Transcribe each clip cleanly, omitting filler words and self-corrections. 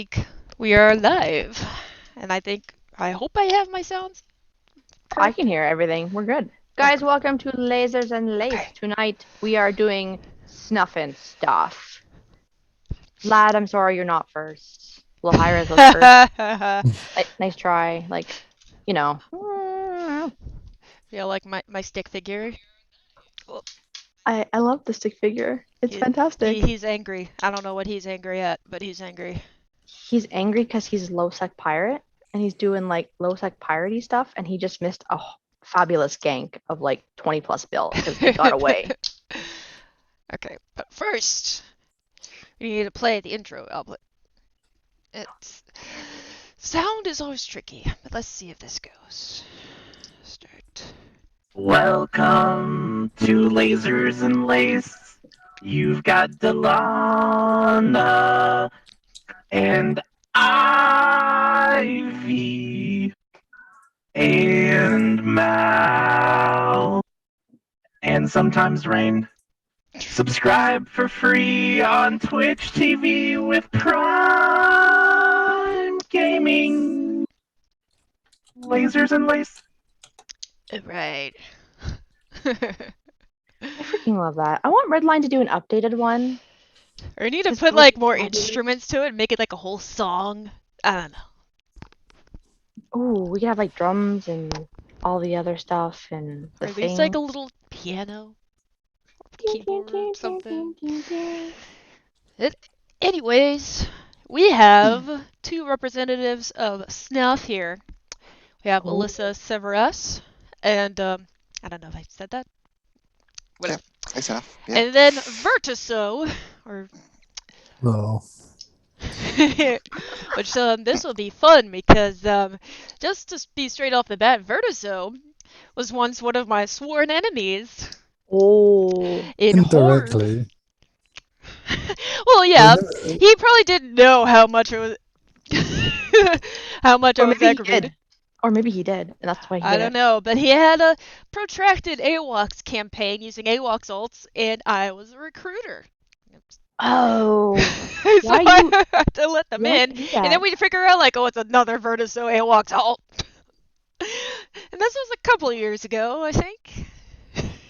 think we are live. And I hope I have my sounds I can correct. hear everything. We're good. Guys, Okay. welcome to Lasers and Lace. Okay. Tonight we are doing Snuffin' stuff. Lad, I'm sorry you're not first. Well, Hira's was first. Nice try. You know. Feel like my stick figure. Well, I love the stick figure. It's he, fantastic. he's angry. I don't know what he's angry at, but he's angry. He's angry because he's low sec pirate and he's doing like low sec piratey stuff and he just missed a fabulous gank of like 20 plus bill because they got away. Okay, but first we need to play the intro output. It's sound is always tricky, but let's see if this goes. Start. Welcome to Lasers and Lace. You've got Delana and Ivy and Mal and sometimes Rain. Subscribe for free on Twitch TV with Prime Gaming. Lasers and Lace. Right. I freaking love that. I want Redline to do an updated one. Or you need to Just put with like more fabulous- instruments to it and make it like a whole song. I don't know. Ooh, we could have like drums and all the other stuff and the Or at least thing. like a little piano, keyboard, something. Anyways, we have two representatives of Snuff here. We have Oh. Alyssa Severus and I don't know if I said that. Whatever. Hi, Seth. Yeah. And then Vertiso, or No. which this will be fun because just to be straight off the bat, Vertiso was once one of my sworn enemies Oh. in Horde. Indirectly. Well, yeah, he probably didn't know how much it was, how much I Or was maybe he aggravated. did. Or maybe he did, and that's why he I did don't it. know, but he had a protracted AWACS campaign using AWACS ults, and I was a recruiter. Oh. So Why I you- had to let them why in, you do and then that? we figure out like, oh, it's another Vertiso AWACS ult. And this was a couple of years ago, I think.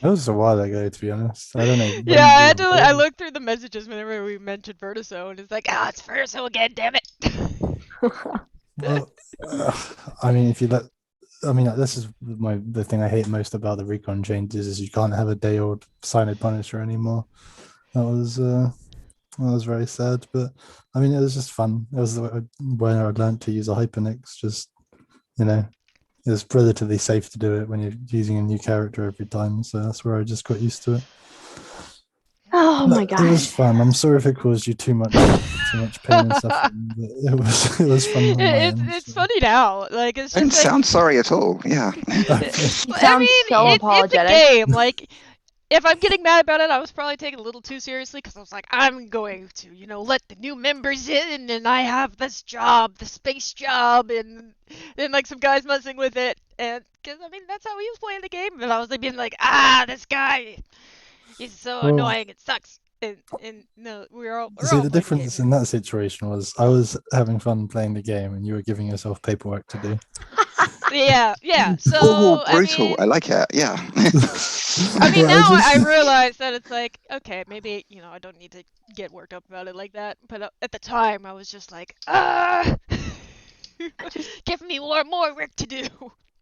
That was a while ago, to be honest. I don't know. when Yeah, I had to. you- I looked through the messages whenever we mentioned Vertiso, and it's like, ah, it's Vertiso again, damn it. Well, I mean, if you let, I mean, this is the thing I hate most about the recon changes is you can't have a day old Cyanide Punisher anymore. That was very sad, but I mean, it was just fun. It was when I learned to use a Hypernix. Just it was relatively safe to do it when you're using a new character every time. So that's where I just got used to it. Oh my It was gosh. fun. I'm sorry if it caused you too much pain and suffering, but it was fun. On my end, It's so. funny now. Like it's I didn't just like, sound sorry at all. Yeah. He I sounds mean, so it's a apologetic. game. Like, if I'm getting mad about it, I was probably taking it a little too seriously because I was like, I'm going to, let the new members in, and I have this job, the space job, and then like some guys messing with it, and because I mean that's how he was playing the game, and I was like being like, this guy, he's so Well, annoying, it sucks. And no, we're all See, playing the the game difference here. in that situation was I was having fun playing the game, and you were giving yourself paperwork to do. Yeah. So Oh, I brutal. mean, I like it. Yeah. I mean, Well, now I just- realize that it's like, okay, maybe, I don't need to get worked up about it like that. But at the time, I was just like, give me more work to do.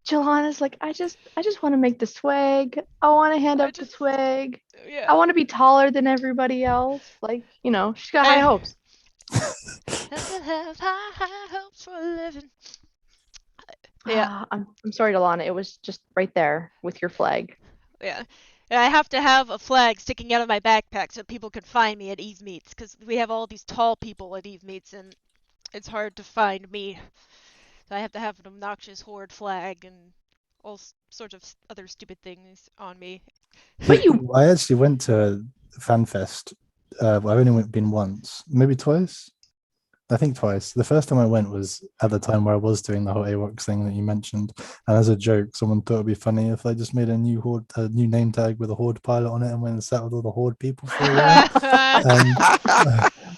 Johanna's like, I just want to make the swag. I want to hand I up the just- swag. Yeah. I want to be taller than everybody else. Like, she's got high Eh. hopes. Have to have high hopes for a living. Yeah. I'm sorry, Delana. It was just right there with your flag. Yeah. And I have to have a flag sticking out of my backpack so people can find me at Eve Meets, because we have all these tall people at Eve Meets, and it's hard to find me. So I have to have an obnoxious horde flag and all sorts of other stupid things on me. But you- I actually went to FanFest. I've only been once, maybe twice. I think twice. The first time I went was at the time where I was doing the whole AWOX thing that you mentioned, and as a joke, someone thought it'd be funny if I just made a new new name tag with a horde pilot on it and went and sat with all the horde people for a while.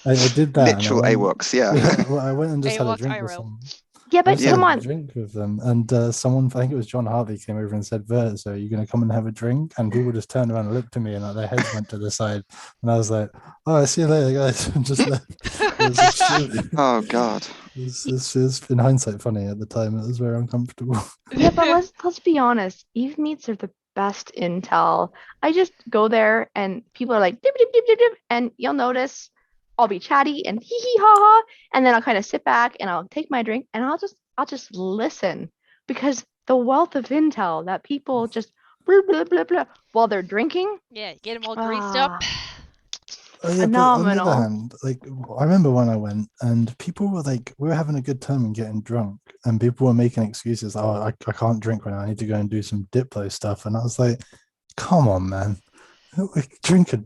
I did that. And Literal AWOCs, yeah. well, I went and just had a AWOC drink with IRL. someone. Yeah, I but just had come a on. drink with them, and someone, I think it was John Harvey, came over and said, "Vert, so are you going to come and have a drink?" And people just turned around and looked at me, and like, their heads went to the side, and I was like, "Oh, I see you later, guys," and just left. It was extremely, Oh God. it's in hindsight funny. At the time, it was very uncomfortable. Yeah, but let's be honest. Eve meets are the best intel. I just go there and people are like dip, dip, dip, dip, dip, and you'll notice I'll be chatty and hee hee ha ha, and then I'll kind of sit back and I'll take my drink and I'll just listen because the wealth of intel that people just blah, blah, blah, blah, while they're drinking, Yeah, get them all greased up. Oh yeah, but on the other phenomenal. hand, like I remember when I went and people were like, we were having a good time and getting drunk, and people were making excuses. Oh, I can't drink right now. I need to go and do some Diplo stuff. And I was like, come on, man, drink a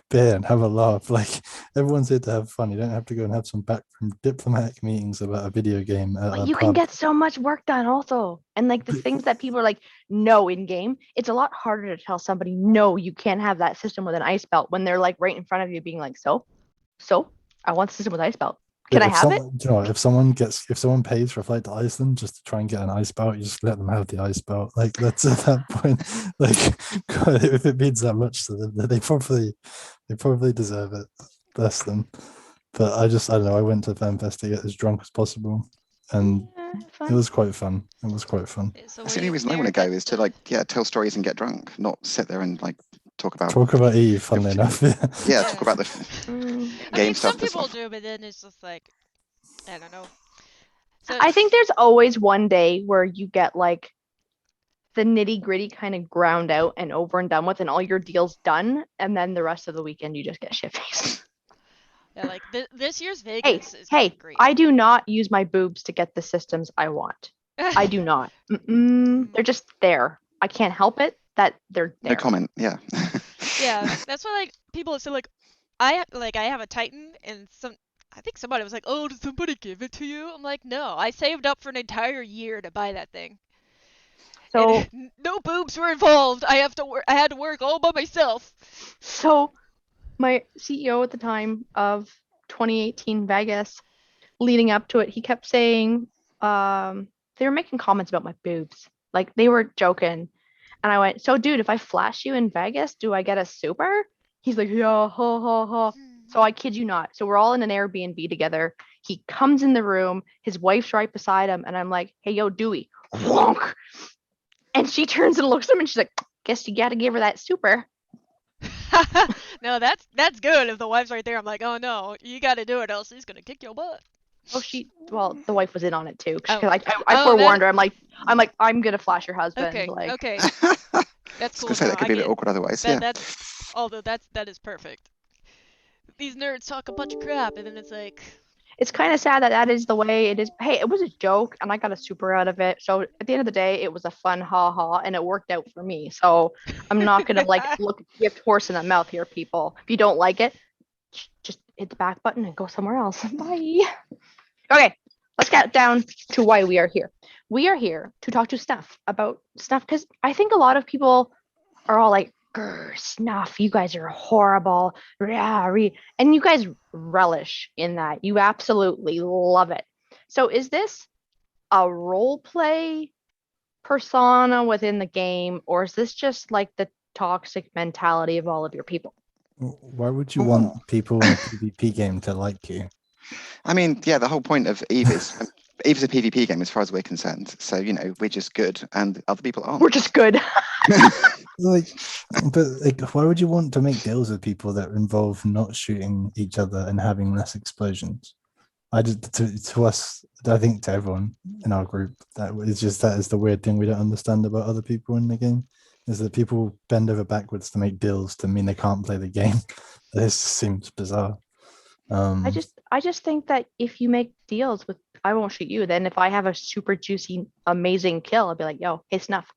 beer and have a laugh. Like everyone's here to have fun. You don't have to go and have some backroom diplomatic meetings about a video game at But a you can pub. get so much work done also. And like the things that people are like, no, in game, it's a lot harder to tell somebody, no, you can't have that system with an ice belt when they're like right in front of you being like, so I want the system with ice belt. Can I If have it? someone, if someone pays for a flight to Iceland just to try and get an ice belt, you just let them have the ice belt. Like that's at that point. Like, God, if it means that much to them, then they probably deserve it. Bless them. But I don't know. I went to FanFest to get as drunk as possible, and it Fun. was quite fun. It was quite fun. So That's were the only you reason I there want to go at is to tell stories and get drunk, not sit there and talk about Talk about Eve, funnily enough. yeah, talk about the Mm. I game mean, some stuff and people stuff. do, but then it's just like, I don't know. So I think there's always one day where you get like the nitty gritty kind of ground out and over and done with, and all your deals done, and then the rest of the weekend you just get shit faced. yeah, like this year's Hey, Vegas is gonna be hey, great. I do not use my boobs to get the systems I want. I do not. They're just there. I can't help it that they're No there. comment. Yeah. Yeah, that's why like people say like I have a Titan and I think somebody was like, "Oh, did somebody give it to you?" I'm like, "No, I saved up for an entire year to buy that thing." So And no boobs were involved. I had to work all by myself. so my CEO at the time of 2018 Vegas, leading up to it, he kept saying they were making comments about my boobs. Like they were joking. And I went, so dude, if I flash you in Vegas, do I get a super? He's like, yeah, ha ha ha. So I kid you not. So we're all in an Airbnb together. He comes in the room, his wife's right beside him, and I'm like, hey, yo, Dewey. Wonk. And she turns and looks at him and she's like, guess you gotta give her that super. No, that's good. If the wife's right there, I'm like, "Oh no, you got to do it, else she's gonna kick your butt." Oh, well, the wife was in on it too. Oh. Cause I Oh, forewarned her. I'm gonna flash your husband. Okay, Like, okay, I that's was cool gonna say now. that could I be a bit get awkward otherwise. that. Yeah. That is perfect. These nerds talk a bunch of crap, and then it's like, it's kind of sad that that is the way it is. Hey, it was a joke and I got a super out of it. So at the end of the day, it was a fun ha ha and it worked out for me. So I'm not gonna like look gift horse in the mouth here, people. If you don't like it, just hit the back button and go somewhere else. Bye. Okay, let's get down to why we are here. We are here to talk to Snuff about Snuff because I think a lot of people are all like, "Grr, Snuff, you guys are horrible." And you guys relish in that. You absolutely love it. So is this a role play persona within the game, or is this just like the toxic mentality of all of your people? Why would you want people in a PvP game to like you? I mean, yeah, the whole point of Eve is Eve's a PvP game as far as we're concerned. So, we're just good and other people aren't. We're just good. Like, but like, why would you want to make deals with people that involve not shooting each other and having less explosions? To us, I think to everyone in our group, that is the weird thing we don't understand about other people in the game, is that people bend over backwards to make deals to mean they can't play the game. This seems bizarre. I just think that if you make deals with, I won't shoot you. Then if I have a super juicy, amazing kill, I'll be like, yo, hey Snuff,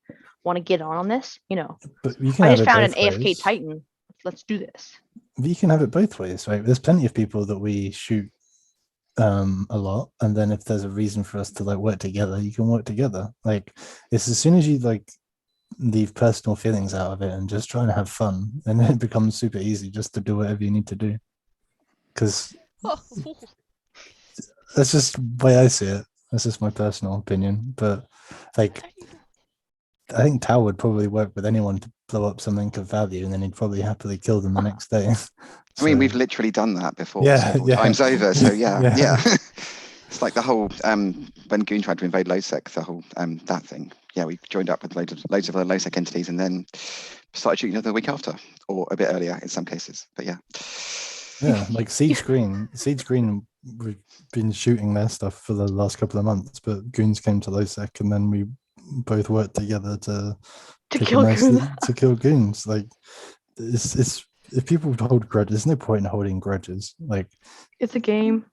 want to get on this? But you can I have just it found an both AFK ways. Titan. Let's do this. But you can have it both ways, right? There's plenty of people that we shoot a lot, and then if there's a reason for us to like work together, you can work together. Like, it's as soon as you like leave personal feelings out of it and just trying to have fun, and then it becomes super easy just to do whatever you need to do. Because That's just the way I see it. That's just my personal opinion. But like, I think Tao would probably work with anyone to blow up something of value, and then he'd probably happily kill them the next day. I mean, we've So, literally done that before yeah, several yeah. times over. So yeah. Yeah. It's like the whole when Goon tried to invade Losec, the whole that thing. Yeah, we joined up with loads of other Losec entities and then started shooting the week after, or a bit earlier in some cases. But yeah. Yeah, like Siege Green. We've been shooting their stuff for the last couple of months, but Goons came to Losec, and then we both worked together to pick kill a nice Goons. to kill Goons. Like, it's if people hold grudges, there's no point in holding grudges. Like, It's a game.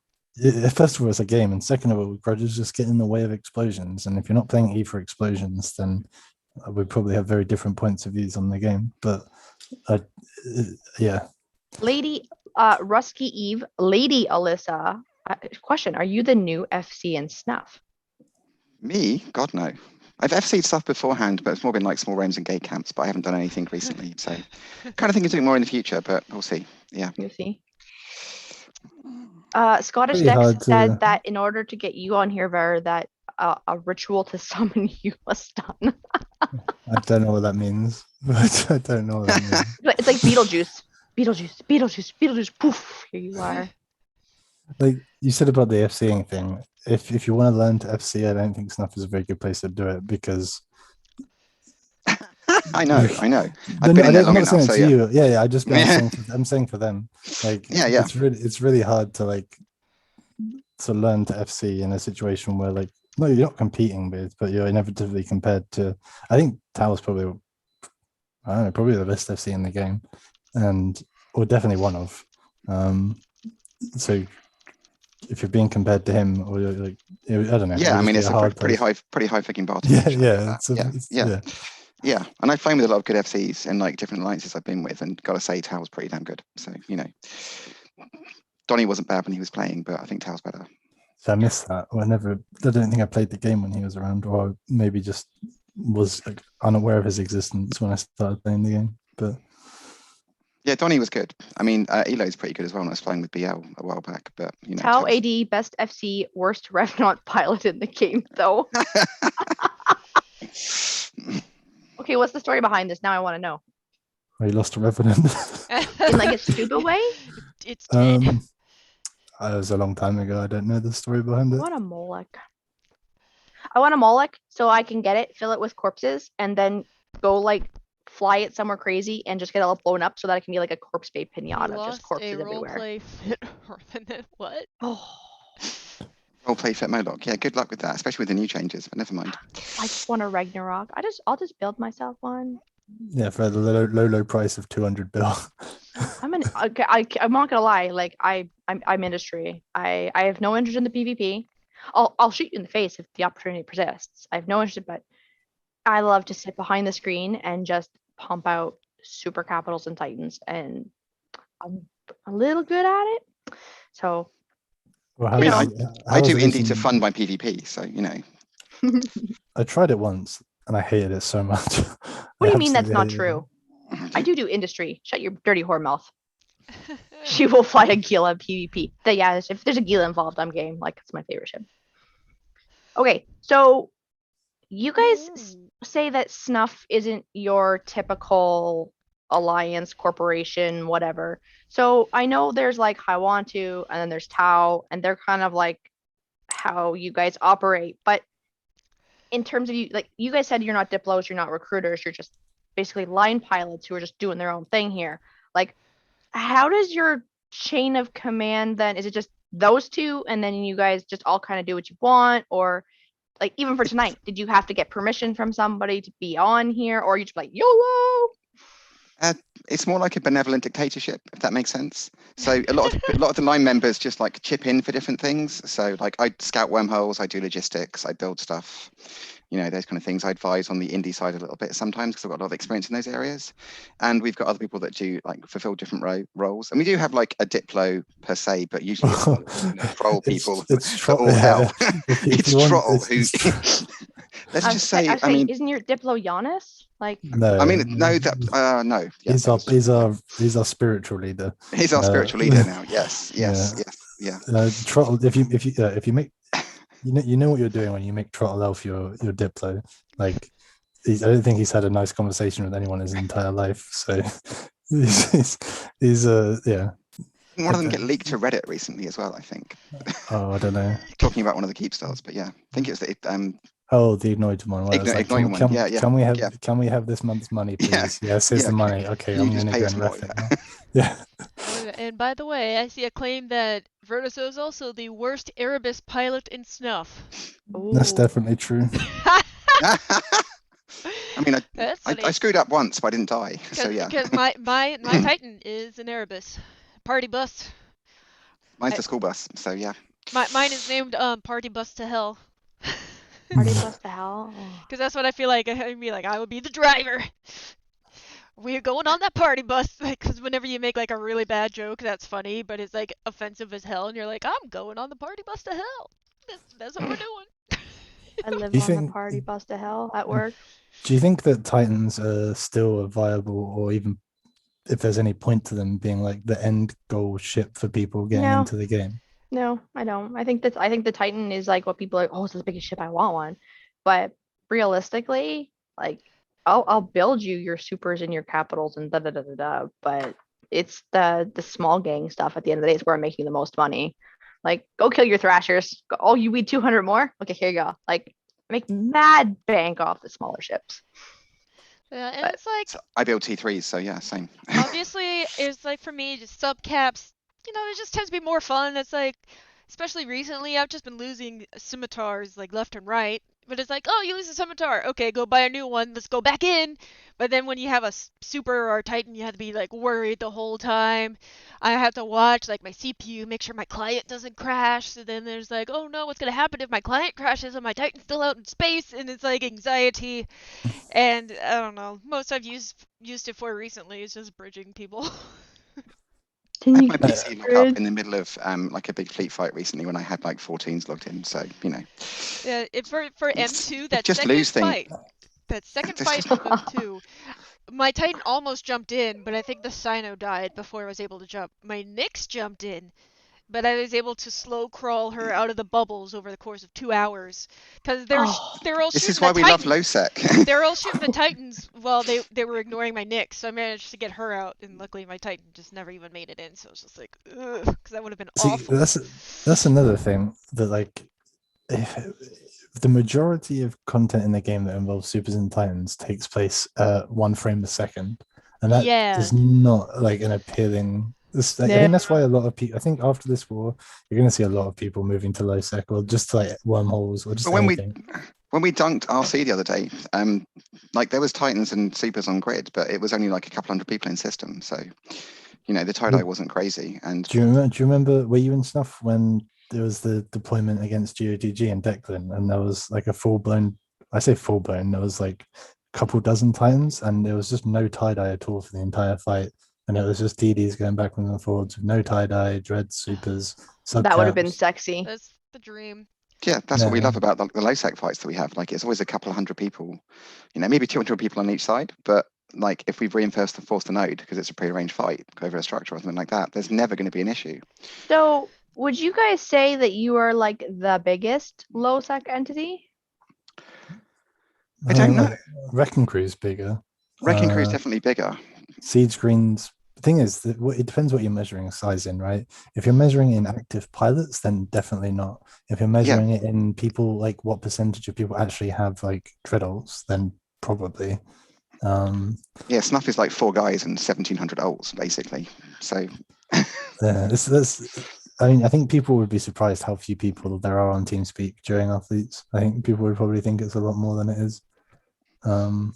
first of all, it's a game, and second of all, grudges just get in the way of explosions. And if you're not playing E for explosions, then we probably have very different points of views on the game. But yeah, Lady Rusky Eve, Lady Alyssa. Question: Are you the new FC in Snuff? Me? God no. I've FC'd stuff beforehand, but it's more been like small rooms and gay camps, but I haven't done anything recently. So kind of think of doing more in the future, but we'll see. Yeah. You see. Scottish Pretty Dex hard to- said that in order to get you on here, Ver, that a ritual to summon you was done. I don't know what that means. But I don't know what that means. It's like Beetlejuice. Beetlejuice. Poof, here you are. Like you said about the FCing thing, if you want to learn to FC, I don't think Snuff is a very good place to do it because I know. I've No, been in there I'm long not saying enough, it so to yeah. you. Yeah, I just I'm saying for them. Like Yeah. it's really hard to like to learn to FC in a situation where like no, you're not competing with, but you're inevitably compared to. I think Tao's probably I don't know, probably the best FC in the game, or definitely one of. So if you're being compared to him, or you're like, I don't know. Yeah, I mean, it's a pretty place. high freaking bar to Yeah, reach, yeah, that. Yeah. And I've played with a lot of good FCs in like different alliances I've been with, and gotta say, Tao's pretty damn good. So Donnie wasn't bad when he was playing, but I think Tao's better. So I missed that. I don't think I played the game when he was around, or maybe just was like, unaware of his existence when I started playing the game. But yeah, Donnie was good. I mean, Elo's pretty good as well when I was playing with BL a while back, but Tau Tao's- AD, best FC, worst Revenant pilot in the game, though. Okay, what's the story behind this? Now I want to know. I lost a Revenant. In like a stupid way? It's dead. It was a long time ago. I don't know the story behind I it. want a Moloch. I want a Moloch so I can get it, fill it with corpses, and then go like fly it somewhere crazy and just get it all blown up so that it can be like a corpse bait You pinata, lost just corpses a everywhere. roleplay fit Revenant. What? Oh, Roleplay fit Moloch. Yeah, good luck with that, especially with the new changes, but never mind. I just want a Ragnarok. I'll just build myself one. Yeah, for the low price of 200 bill. I'm not gonna lie. Like I'm industry. I have no interest in the PvP. I'll shoot you in the face if the opportunity persists. I have no interest, but I love to sit behind the screen and just pump out super capitals and titans, and I'm a little good at it. So Well, I mean, how I do was indie to recent- fund my PvP, so I tried it once and I hated it so much. what do you mean that's not true? I do industry. Shut your dirty whore mouth. She will fight a Gila PvP. Yeah, if there's a Gila involved, I'm game. Like, it's my favorite ship. Okay, so you guys say that Snuff isn't your typical alliance, corporation, whatever. So I know there's like I want to, and then there's Tau, and they're kind of like how you guys operate. But in terms of you, like you guys said, you're not diplos, you're not recruiters, you're just basically line pilots who are just doing their own thing here. Like, how does your chain of command then? Is it just those two, and then you guys just all kind of do what you want, or like even for tonight, did you have to get permission from somebody to be on here, or you just like YOLO? it's more like a benevolent dictatorship, if that makes sense. So a lot of the line members just like chip in for different things. So like I scout wormholes, I do logistics, I build stuff, those kind of things. I advise on the indie side a little bit sometimes because I've got a lot of experience in those areas. And we've got other people that do like fulfill different roles. And we do have like a diplo per se, but usually it's troll people for all hell. It's Troll who. Let's just say, I mean, isn't your diplo Giannis? Like, No, I mean, no, no. he's our spiritual leader. He's our spiritual leader now. Yes. Yeah. Yeah. Trottle. If you make you know what you're doing when you make Trottle Elf your Diplo. Like, I don't think he's had a nice conversation with anyone his entire life. So he's yeah. One of them get leaked to Reddit recently as well, I think. Oh, I don't know. Talking about one of the keep stars, but yeah, I think it was the Oh, the ignored one. Where it's like, Ignored one. Yeah, yeah. Can we have this month's money, Yeah. please? Yes, here's Yeah, the money. Okay, you I'm just gonna pay go us and more, ref it yeah. now. Yeah. Oh, and by the way, I see a claim that Vertiso is also the worst Erebus pilot in Snuff. That's Ooh. definitely true. I mean, That's I funny. screwed up once, but I didn't die. So yeah, Because my Titan is an Erebus. Party bus. mine's the school bus. So yeah. Mine is named Party Bus to Hell. Party bus to hell. Oh. Because that's what I feel like. I'd be like, I would be the driver. We're going on that party bus. Because whenever you make like a really bad joke that's funny, but it's like offensive as hell, and you're like, I'm going on the party bus to hell. That's what we're doing. I live Do you on the think- party bus to hell at work. Do you think that Titans are still a viable, or even if there's any point to them being like the end goal ship for people getting No. into the game? No, I don't. I think the Titan is like what people are like, oh, it's the biggest ship, I want one. But realistically, like I'll build you your supers and your capitals and da da da da da. But it's the small gang stuff at the end of the day is where I'm making the most money. Like, go kill your thrashers. Oh, you need 200 more? Okay, here you go. Like, make mad bank off the smaller ships. Yeah, and But- it's like, So I build T3s, so yeah, same. obviously, it's like for me, just subcaps, it just tends to be more fun. It's like, especially recently, I've just been losing scimitars like left and right. But it's like, oh, you lose a scimitar. Okay, go buy a new one. Let's go back in. But then when you have a super or a titan, you have to be like worried the whole time. I have to watch like my CPU, make sure my client doesn't crash. So then there's like, oh no, what's gonna happen if my client crashes and my titan's still out in space? And it's like anxiety. And I don't know. Most I've used it for recently is just bridging people. I Can had you my PC lock up in the middle of like a big fleet fight recently when I had like 14s logged in. So Yeah, for M2, that just second lose things. fight, that second It's fight just- of M2, my Titan almost jumped in, but I think the Sino died before I was able to jump. My Nyx jumped in, but I was able to slow crawl her out of the bubbles over the course of 2 hours. Because they're Oh. all This shooting is why the we love Titans. LowSec. They're all shooting the Titans while they were ignoring my Nyx, so I managed to get her out, and luckily my Titan just never even made it in, so it's just like, ugh, because that would have been See, awful. that's another thing that like if the majority of content in the game that involves supers and titans takes place 1 frame a second, and that is Yeah. not like an appealing. I think that's why a lot of people. I think after this war, you're going to see a lot of people moving to low sec or just to, like wormholes or just But anything. when we dunked RC the other day, like there was Titans and Supers on grid, but it was only like a couple hundred people in system. So, the tie-dye wasn't crazy. And Do you remember? Were you in Snuff when there was the deployment against GODG and Declan, and there was like a full blown? I say full blown. There was like a couple dozen Titans, and there was just no tie dye at all for the entire fight, and it was just DDs going backwards and forwards with no tie dye, dread supers. That would have been subcaps. sexy. That's the dream. yeah, that's what we Yeah. love about the LowSec fights that we have. Like it's always a couple of hundred people, maybe 200 people on each side. But like if we've reinforced the node because it's a prearranged fight over a structure or something like that, there's never going to be an issue. So, would you guys say that you are like the biggest low sec entity? I don't know. Wrecking Crew's bigger. Wrecking Crew is definitely bigger. Siege Screens. The thing is that it depends what you're measuring size in, right? If you're measuring in active pilots, then definitely not. If you're measuring it in people, like what percentage of people actually have like dreadnoughts, then probably. Yeah, Snuff is like 4 guys and 1,700 ults basically. So Yeah, I mean, I think people would be surprised how few people there are on TeamSpeak during athletes. I think people would probably think it's a lot more than it is. But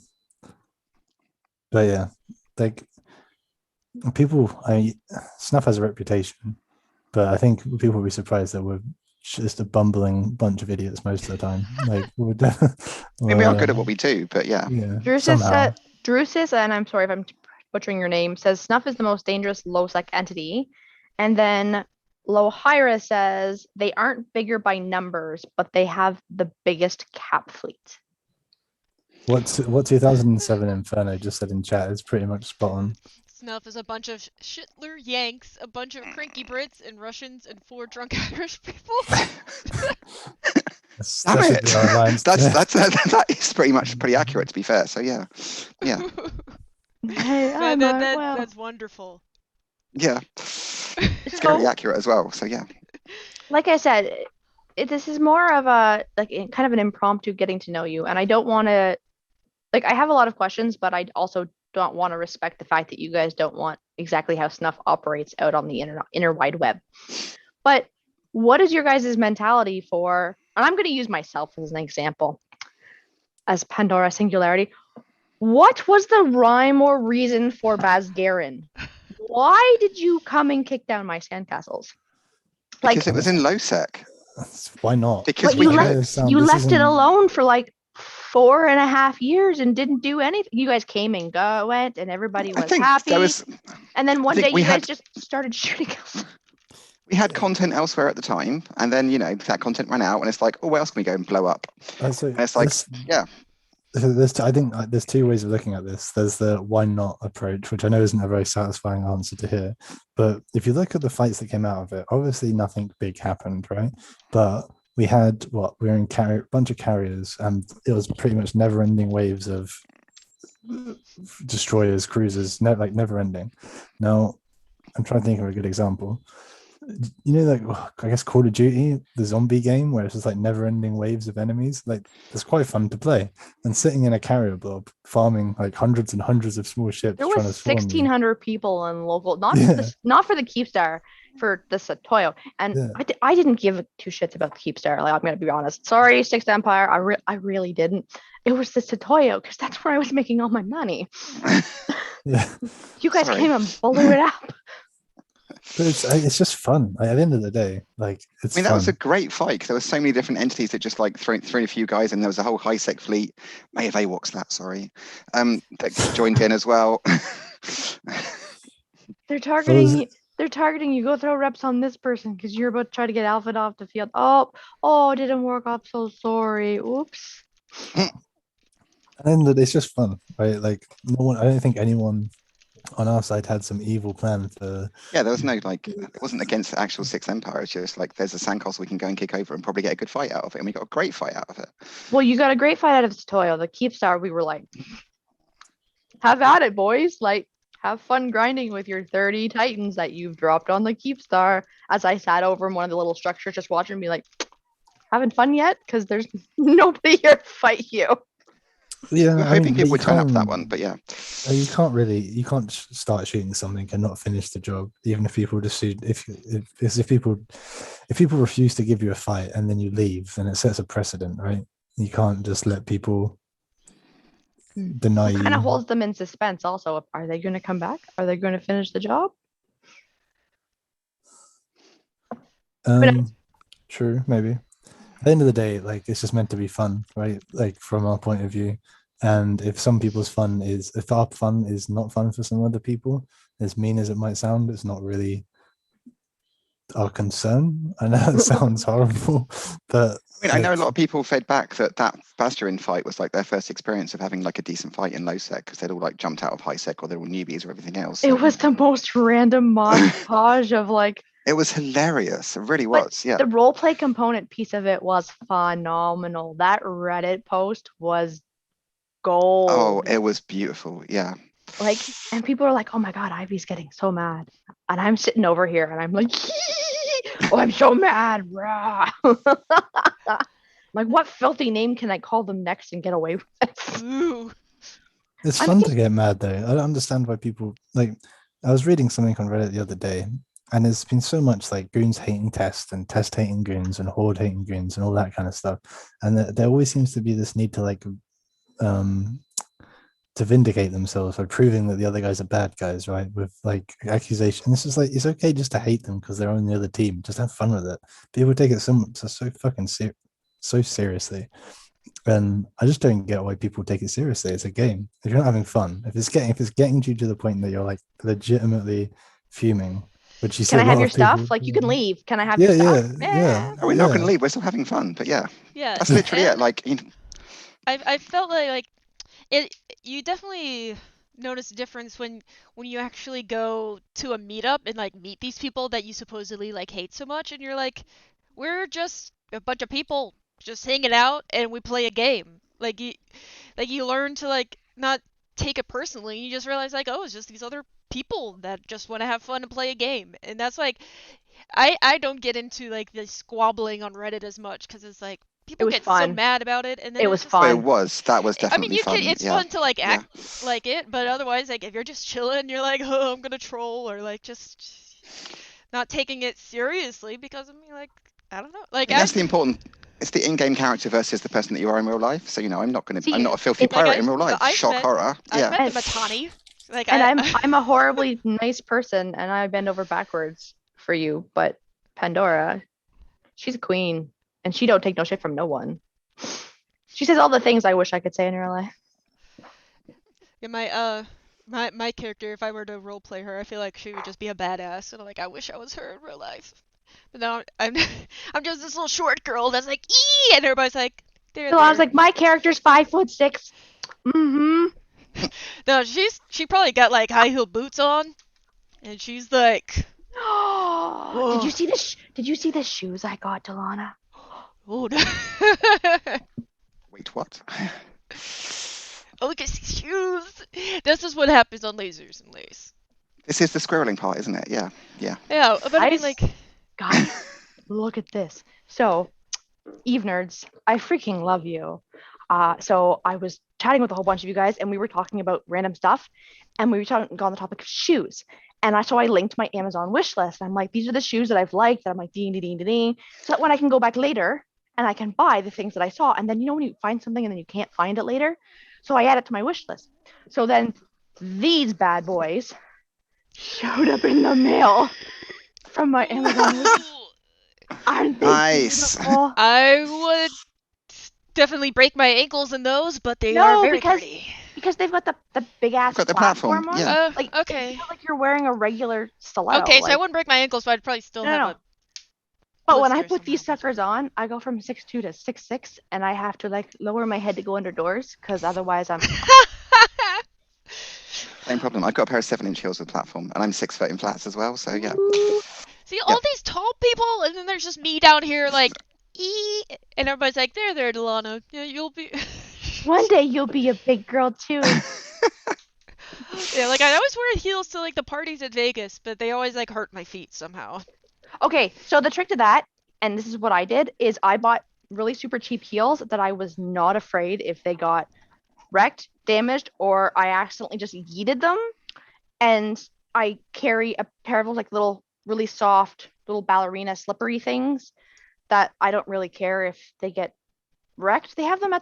yeah, like people, Snuff has a reputation, but I think people will be surprised that we're just a bumbling bunch of idiots most of the time. Like we're we are good at what we do, but yeah. Drusus, and I'm sorry if I'm butchering your name, says Snuff is the most dangerous low sec entity. And then Lohira says they aren't bigger by numbers, but they have the biggest cap fleet. What 2007 Inferno just said in chat is pretty much spot on. Snuff is a bunch of Shitler Yanks, a bunch of cranky Brits and Russians, and 4 drunk Irish people. Damn That should it! be our alliance. That is pretty accurate, to be fair. So yeah, Hey, Man, I'm well. that's wonderful. yeah, it's very accurate as well. So yeah, Like I said, this is more of a kind of an impromptu getting to know you, and I don't want to I have a lot of questions, but I also don't want to respect the fact that you guys don't want exactly how Snuff operates out on the inner wide web. But what is your guys' mentality for? And I'm going to use myself as an example, as Pandora Singularity. What was the rhyme or reason for Basgarin? Why did you come and kick down my sandcastles? because it was in low sec. Why not? Because But we you could. left it alone for like 4.5 years and didn't do anything. You guys came and went, and everybody I was think happy. there was. And then one think day we you guys had- just started shooting us. We had content elsewhere at the time, and then that content ran out, and it's like, oh, where else can we go and blow up? So And it's like, yeah. I think there's two ways of looking at this. There's the why not approach, which I know isn't a very satisfying answer to hear. But if you look at the fights that came out of it, obviously nothing big happened, right? But we had we were in a bunch of carriers, and it was pretty much never-ending waves of destroyers, cruisers, never ending. Now, I'm trying to think of a good example. I guess Call of Duty, the zombie game, where it's just like never-ending waves of enemies. Like, it's quite fun to play. And sitting in a carrier blob, farming like hundreds and hundreds of small ships. There trying was to swarm you. 1,600 people in local, not for the Keepstar, for the Satoyo. And I didn't give two shits about the Keepstar. Like, I'm gonna be honest. Sorry, Sixth Empire. I really didn't. It was the Satoyo because that's where I was making all my money. Yeah. You guys came and blew it up. But it's just fun. At the end of the day, it's. That was a great fight. There were so many different entities that just threw a few guys, and there was a whole high sec fleet. May have AWOX that, sorry, that joined in as well. They're targeting you. They're targeting you. Go throw reps on this person because you're about to try to get alpha off the field. Oh, it didn't work. I'm so sorry. Oops. And it's just fun, right? Like, no one. I don't think anyone on our side had some evil plan to. Yeah, there was no it wasn't against the actual Sixth Empire. It's just there's a sandcastle we can go and kick over and probably get a good fight out of it, and we got a great fight out of it. Well, you got a great fight out of Satoyo. The Keepstar, we were like, have at it, boys. Have fun grinding with your 30 Titans that you've dropped on the Keepstar. As I sat over in one of the little structures, just watching, be like, having fun yet? Because there's nobody here to fight you. Yeah, we're hoping people would turn up for that one, but yeah. You can't start shooting something and not finish the job, even if people just shoot. If people refuse to give you a fight and then you leave, then it sets a precedent, right? You can't just let people deny you. Kind of holds them in suspense. Also, are they going to come back? Are they going to finish the job? True, maybe. At the end of the day, it's just meant to be fun, right? From our point of view. And if our fun is not fun for some other people, as mean as it might sound, it's not really our concern. I know it sounds horrible, but I know a lot of people fed back that Bastion fight was their first experience of having a decent fight in low sec, because they'd all jumped out of high sec, or they're all newbies or everything else. It was the most random montage of It was hilarious. It really was. Yeah. The roleplay component piece of it was phenomenal. That Reddit post was gold. Oh, it was beautiful. Yeah. And people are like, "Oh my god, Ivy's getting so mad," and I'm sitting over here and I'm like, "Oh, I'm so mad, rah." What filthy name can I call them next and get away with it? Ooh. It's fun to get mad though. I don't understand why people I was reading something on Reddit the other day, and there's been so much goons hating test and test hating goons and horde hating goons and all that kind of stuff, and there always seems to be this need to vindicate themselves by proving that the other guys are bad guys, right? With accusation. This is it's okay just to hate them because they're on the other team. Just have fun with it. People take it so fucking so seriously, and I just don't get why people take it seriously. It's a game. If you're not having fun, if it's getting you to the point that you're legitimately fuming, which you can I have your stuff? You can leave. Can I have your stuff? Yeah. No, we're not going to leave. We're still having fun. But yeah, that's literally it. I felt like it. You definitely notice a difference when you actually go to a meetup and like meet these people that you supposedly like hate so much, and you're like, we're just a bunch of people just hanging out and we play a game. Like you learn to like not take it personally. You just realize like, oh, it's just these other people that just want to have fun and play a game. And that's like I don't get into like the squabbling on Reddit as much because it's like people was get so fun. mad about it, and then It it's was just Well, like, fun. it was. That was I mean, definitely you can. fun. It's Yeah. fun to like Yeah. act like it, but otherwise, like if you're just chilling, you're like, oh, I'm gonna troll, or like just not taking it seriously because I mean, like I don't know, I like think that's the important. It's the in-game character versus the person that you are in real life. So I'm not See, I'm not a filthy it- like pirate in real life. I've Shock met horror. I've Yeah. met the And- Matani. Like And I I'm a horribly nice person, and I bend over backwards for you. But Pandora, she's a queen, and she don't take no shit from no one. She says all the things I wish I could say in real life. yeah, my character, if I were to role play her, I feel like she would just be a badass, and like I wish I was her in real life. But now I'm I'm just this little short girl that's like ee, and everybody's like there. So I was like, my character's 5'6". Mm-hmm. No, she probably got like high heel boots on, and she's like, Did you see this? Did you see the shoes I got, Delana? oh no. Wait, what? Oh, look at these shoes. This is what happens on Lasers and Lace. This is the squirreling part, isn't it? Yeah. Yeah. Yeah, but I mean Guys? like, Guys, look at this. So, Eve nerds, I freaking love you. So I was chatting with a whole bunch of you guys, and we were talking about random stuff, and we were talking on the topic of shoes. And so I linked my Amazon wish list. I'm like, these are the shoes that I've liked. That I'm like, ding, ding, ding, ding, ding, so that when I can go back later and I can buy the things that I saw. And then when you find something and then you can't find it later, so I add it to my wish list. So then these bad boys showed up in the mail from my Amazon wish list. Aren't they Nice. beautiful? I would definitely break my ankles in those, but they No, are very because- pretty. Because they've got the big ass Got the platform, platform, on. yeah. Like Okay. you feel like you're wearing a regular stiletto. Okay, so I like- wouldn't break my ankles, but I'd probably still No, have no. a. But when I blister put these somewhere. suckers on, I go from 6'2" to 6'6", and I have to like lower my head to go under doors because otherwise I'm. Same problem. I've got a pair of 7-inch heels with platform, and I'm 6 foot in flats as well. So yeah. Ooh. See all these tall people, and then there's just me down here like, ee, and everybody's like, there, Delana, yeah, you'll be. One day you'll be a big girl too. Yeah, like I always wear heels to like the parties at Vegas, but they always like hurt my feet somehow. Okay, so the trick to that, and this is what I did, is I bought really super cheap heels that I was not afraid if they got wrecked, damaged, or I accidentally just yeeted them. And I carry a pair of those like little, really soft, little ballerina slippery things that I don't really care if they get wrecked. They have them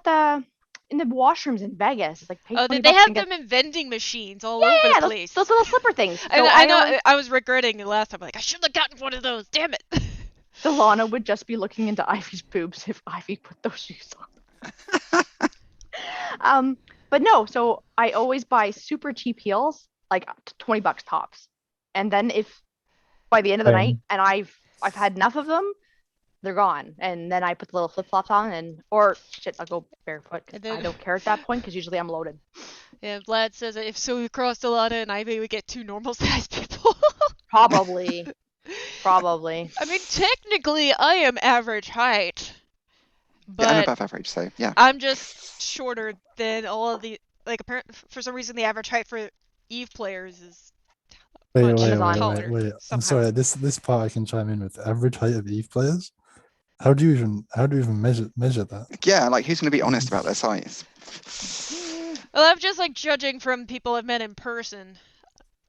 in the washrooms in Vegas. It's like pay Oh, 20 they bucks have and get them in vending machines all yeah, over the those, place. those little slipper things. So And I know always- I was regretting it last time. Like I should have gotten one of those. Damn it. Delana would just be looking into Ivy's boobs if Ivy put those shoes on. But no, so I always buy super cheap heels, like $20 tops. And then if by the end of the night and I've had enough of them, they're gone. And then I put the little flip flops on or shit, I'll go barefoot because And then- I don't care at that point because usually I'm loaded. Yeah, Vlad says that if so we crossed Delana and Ivy, we get two normal sized people. Probably. Probably. I mean, technically, I am average height, Yeah, I'm but above average. So yeah. I'm just shorter than all of the like. Apparently, for some reason, the average height for Eve players is. Wait, much Amazon. taller wait. I'm somehow. sorry. This part I can chime in with. Average height of Eve players. How do you even measure that? Yeah, like who's going to be honest about their size? Well, I'm just like judging from people I've met in person.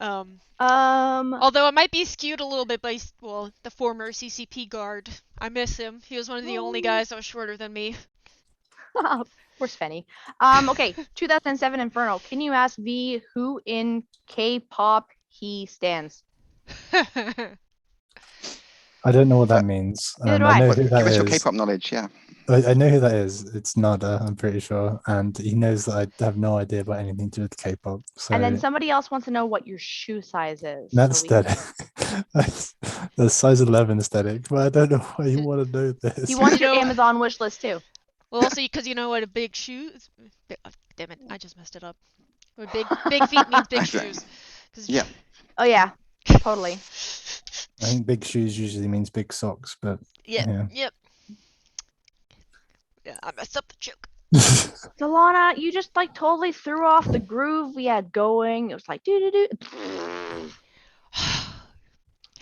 Um, Although it might be skewed a little bit by the former CCP guard. I miss him. He was one of the only guys that was shorter than me. Poor Svenny. Okay, 2007 Inferno. Can you ask V who in K-pop he stands? I don't know what that means. Neither do I I. know Well, who give that us your is. K-pop knowledge. Yeah. I know who that is. It's Nada, I'm pretty sure, and he knows that I have no idea about anything to do with K-pop. So And then somebody else wants to know what your shoe size is. that's so we- static. The size 11 aesthetic, but I don't know why you want to know this. He wants You your know- Amazon wish list too. Well, also because you know what a big shoe is. Damn it! I just messed it up. But big feet means big Exactly. shoes. 'Cause- Yeah. Oh yeah, totally. I think big shoes usually means big socks, but Yep. yeah. Yep. Yeah, I messed up the joke. Delana, you just like totally threw off the groove we had going. It was like do do do. And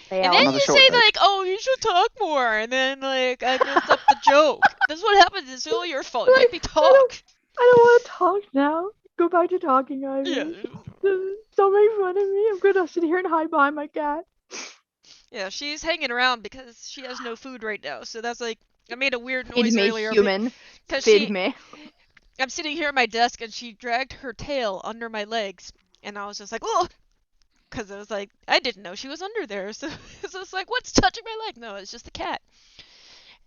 Fail. then Another you short say joke. like, "Oh, you should talk more," and then like I messed up the joke. That's what happens. It's all your fault. Make me talk. I don't want to talk now. Go back to talking, Ivy. Yeah. Don't make fun of me. I'm gonna sit here and hide behind my cat. Yeah, she's hanging around because she has no food right now. So that's like, I made a weird Feed noise me, earlier. human. Because Feed me. I'm sitting here at my desk and she dragged her tail under my legs. And I was just like, oh! Because I was like, I didn't know she was under there. So it's like, what's touching my leg? No, it's just the cat.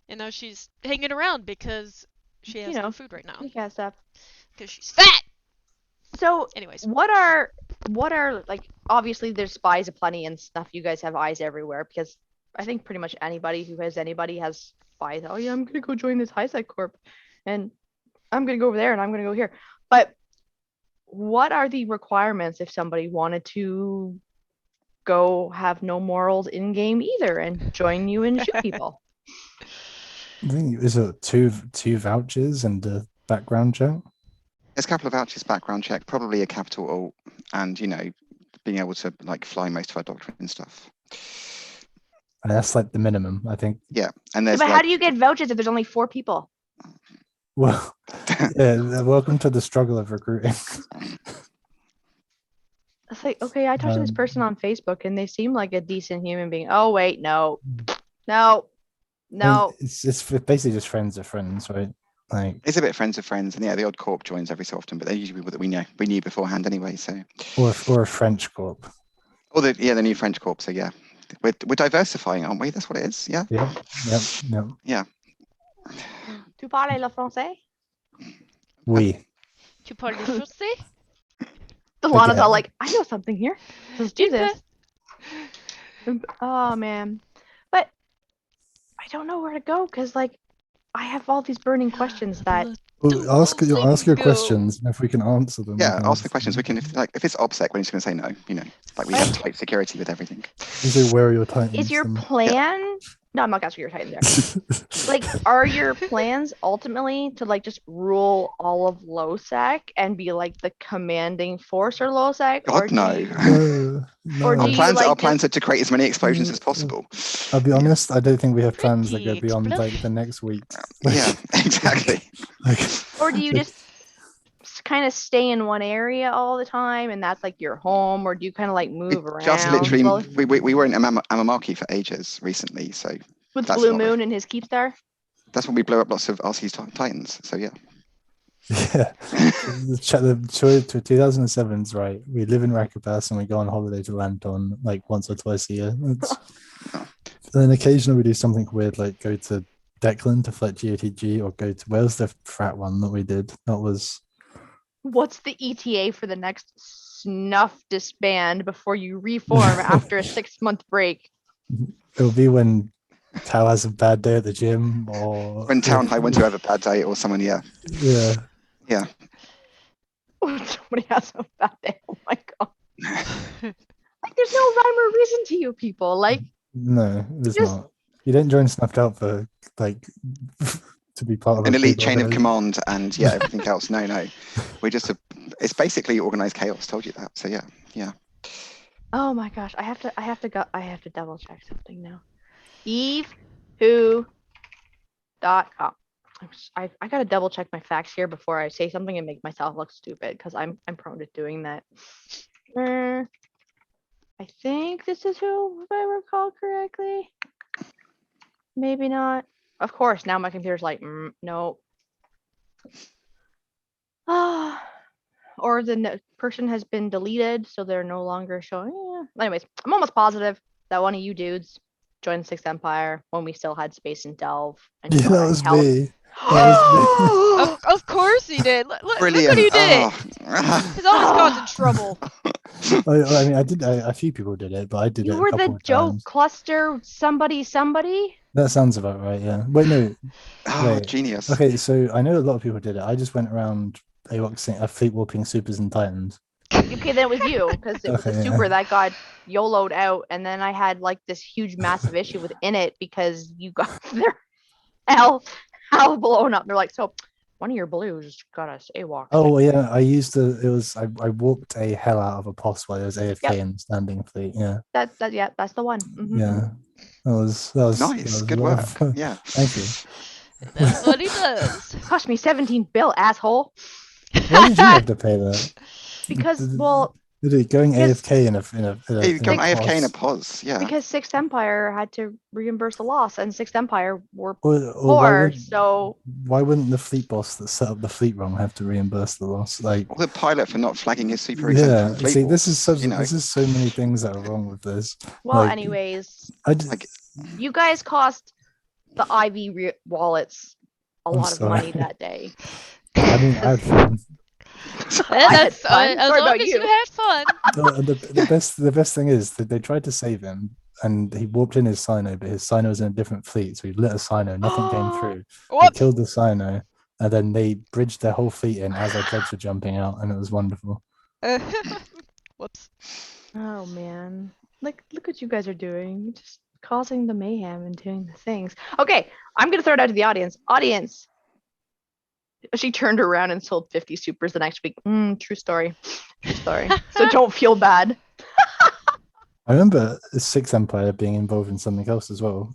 And now she's hanging around because she has no food right now. Cat stuff. Because she's fat! So, Anyways. what are like? Obviously, there's spies aplenty and stuff. You guys have eyes everywhere because I think pretty much anybody who has anybody has spies. Oh yeah, I'm gonna go join this high sec corp, and I'm gonna go over there and I'm gonna go here. But what are the requirements if somebody wanted to go have no morals in game either and join you and shoot people? I think is it two vouchers and a background check. There's a couple of vouchers, background check, probably a capital alt, and being able to like fly most of our doctrine and stuff. And that's like the minimum, I think. Yeah, and there's But how like, do you get vouchers if there's only 4 people? Well, yeah. Welcome to the struggle of recruiting. It's like, okay, I talked to this person on Facebook and they seem like a decent human being. Oh wait, no. I mean, it's basically just friends of friends, right? Like it's a bit friends of friends, and yeah, the odd corp joins every so often, but they're usually people that we knew beforehand anyway. So or a French corp. or the new French corp. So yeah, we're diversifying, aren't we? That's what it is. Yeah. Yeah. Yep. Yeah. Tu parles le français? Oui. Tu parles français? Delana's Yeah. all like, I know something here. Let's do this. Oh man. But I don't know where to go because like I have all these burning questions that Well, ask your questions, and if we can answer them. Yeah, ask the questions. We can, if it's OBSEC, we're just going to say no. Like we have tight security with everything. You say, where are your titans? is your plan. No, I'm not asking your titan there. Like, are your plans ultimately to like just rule all of LoSec and be like the commanding force or LoSec? God, no. Or do Our you, plans are to create as many explosions as possible. I'll be honest, I don't think we have plans that go Pretty beyond like the next week. Yeah, exactly. Or do you just kind of stay in one area all the time and that's like your home, or do you kind of like move around? Just literally, slowly? we were in Amamaki for ages recently, so With that's Blue not- Moon and his Keepstar? that's when we blew up lots of RC's Titans. So yeah. Yeah, the 2007's right. We live in Rakapass and we go on holiday to Lanton like once or twice a year. Then occasionally we do something weird, like go to Declan to flight GOTG, or go to where's the frat one that we did? That was What's the ETA for the next Snuff disband before you reform after a 6-month break? it'll be when Tao has a bad day at the gym, or When Town High went to have a bad day, or someone, yeah. Yeah. Somebody has a bad day. Oh my god. Like there's no rhyme or reason to you people. Like No, there's Just- not. You didn't join Snuffed Out for like to be part of An a elite big chain of organization. command and yeah, everything else. No. We're just it's basically organized chaos. Told you that. So yeah. oh my gosh, I have to double check something now. EveWho.com. I gotta double check my facts here before I say something and make myself look stupid because I'm prone to doing that. I think this is who, if I recall correctly. Maybe not. Of course, now my computer's like, no. Or the person has been deleted, so they're no longer showing. Anyways, I'm almost positive that one of you dudes joined the Sixth Empire when we still had space and delve. And Yeah, that was me. That Of course he did. Look what Brilliant. he did. Oh. He's always causing trouble. I mean, I did. A few people did it, but I did it. You a were couple the of joke times. cluster somebody. That sounds about right. Yeah. Wait, no. Oh, Wait. genius. Okay, so I know a lot of people did it. I just went around fleet warping supers and titans. okay, then it was you because it was Okay, a yeah. super that got YOLO'd out, and then I had like this huge massive issue within it because you got their hell blown up. They're like, so one of your blues got us AWOC. Oh yeah, I used to. It was I walked a hell out of a post while it was AFK in the standing fleet. Yeah, That's the one. Mhm. yeah. That was Nice, a good lot work. of fun. Yeah. Thank you. That's what he does. Cost me 17 bill, asshole. Why did you have to pay that? Because well, Did it going because- AFK in Yeah, you've gone a AFK in a pause? pause. Yeah. because Sixth Empire had to reimburse the loss, and Sixth Empire were Or why poor, would so why wouldn't the fleet boss that set up the fleet wrong have to reimburse the loss? Like, Or the pilot for not flagging his super exempt yeah. from fleet See, wars, this is so many things that are wrong with this. well. Like, Anyways, I just, Like, you guys cost the IV wallets a I'm lot of sorry. money that day. I mean, I had fun. And had that's fun. as Sorry long about as you you. had fun. The best thing is that they tried to save him, and he warped in his Sino, but his Sino was in a different fleet, so he lit a Sino. Nothing came through. They Whoops. killed the Sino, and then they bridged their whole fleet in as our dreads were jumping out, and it was wonderful. Whoops. Oh man, look what you guys are doing, just causing the mayhem and doing the things. Okay, I'm gonna throw it out to the audience. Audience, she turned around and sold 50 supers the next week. True story. So don't feel bad. I remember the Sixth Empire being involved in something else as well.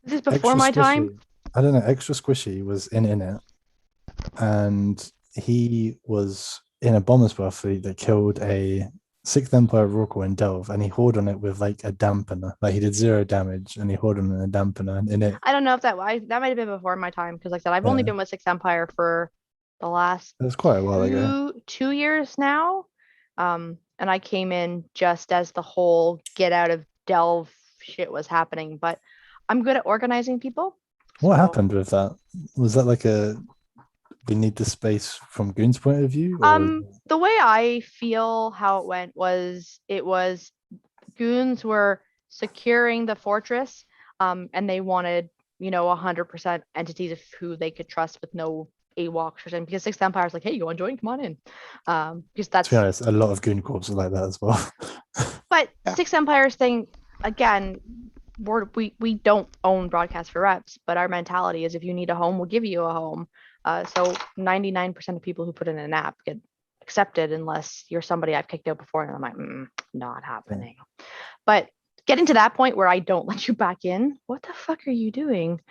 This is before Extra my Squishy, time. I don't know. Extra Squishy was in it, and he was in a bomber spell fleet that killed a Sixth Empire Rorqual in Delve, and he horde on it with like a dampener. Like he did 0 damage, and he horde on a dampener in it. I don't know if that might have been before my time because, like I said, I've only Yeah. been with Sixth Empire for the last It was quite a while ago. 2 years now. And I came in just as the whole get out of Delve shit was happening. But I'm good at organizing people. What so- happened with that? Was that like we need the space from Goon's point of view? Or The way I feel how it was goons were securing the fortress, and they wanted 100% entities of who they could trust with no AWOCs or something. Because Sixth Empire is like, hey, you want to join? Come on in. Because that's to be honest, a lot of Goon Corps are like that as well. But Yeah. Sixth Empire's thing, again, we don't own Broadcast for Reps, but our mentality is if you need a home, we'll give you a home. So 99% of people who put in an app get accepted unless you're somebody I've kicked out before, and I'm like, not happening. But getting to that point where I don't let you back in, what the fuck are you doing?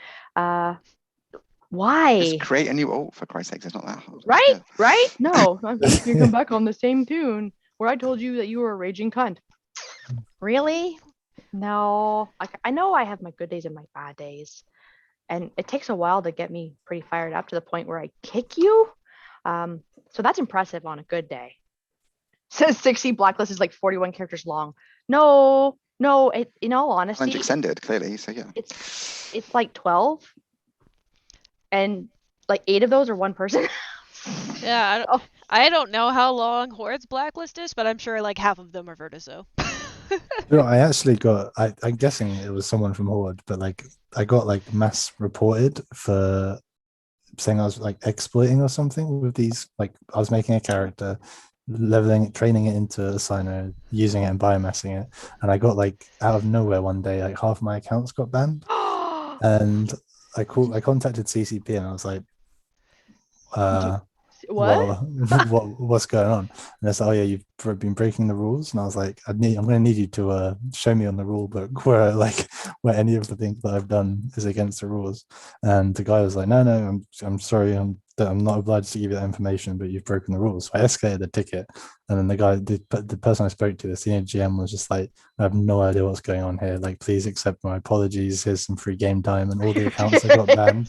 Why? just create a new alt, for Christ's sake. It's not that hard. Right? Yeah. Right? No, you come back on the same tune where I told you that you were a raging cunt. Really? No. I know I have my good days and my bad days, and it takes a while to get me pretty fired up to the point where I kick you. So that's impressive on a good day. Says 60 blacklist is like 41 characters long. No, in all honesty, Challenge extended, clearly. So yeah. it's like 12, and like 8 of those are one person. Yeah, I don't know how long Horde's blacklist is, but I'm sure like half of them are Vertiso. I actually got. I'm guessing it was someone from Horde, but like I got like mass reported for saying I was like exploiting or something with these. Like I was making a character, leveling it, training it into a Sino, using it and biomassing it, and I got like out of nowhere one day, like half my accounts got banned, and I contacted CCP and I was like, What? what's going on? And they said, oh yeah, you've been breaking the rules. And I was like, I'm going to need you to show me on the rule book where any of the things that I've done is against the rules. And the guy was like, no, I'm sorry, I'm not obliged to give you that information, but you've broken the rules. So I escalated the ticket, and then the person I spoke to, the senior GM, was just like, I have no idea what's going on here. Like, please accept my apologies. Here's some free game time, and all the accounts that got banned.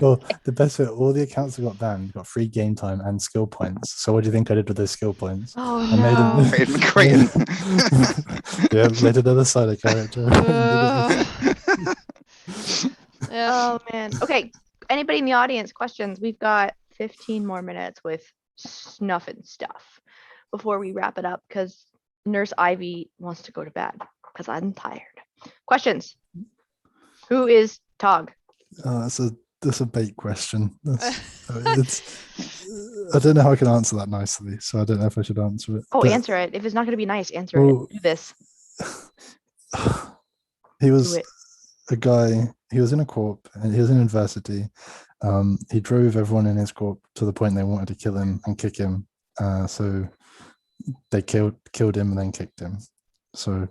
Well, the best bit, all the accounts that got banned got free game time and skill points. So what do you think I did with those skill points? Oh I made no. Yeah, made another side of character. Yeah. Oh man. Okay. Anybody in the audience, questions? We've got 15 more minutes with snuffing stuff before we wrap it up because Nurse Ivy wants to go to bed because I'm tired. Questions? Who is Tog? That's a bait question. I don't know how I can answer that nicely, so I don't know if I should answer it. Oh, But- answer it. If it's not going to be nice, answer Well, it. Do this. He Do was it. a guy. He was in a corp, and he was in university. He drove everyone in his corp to the point they wanted to kill him and kick him. So they killed him and then kicked him. So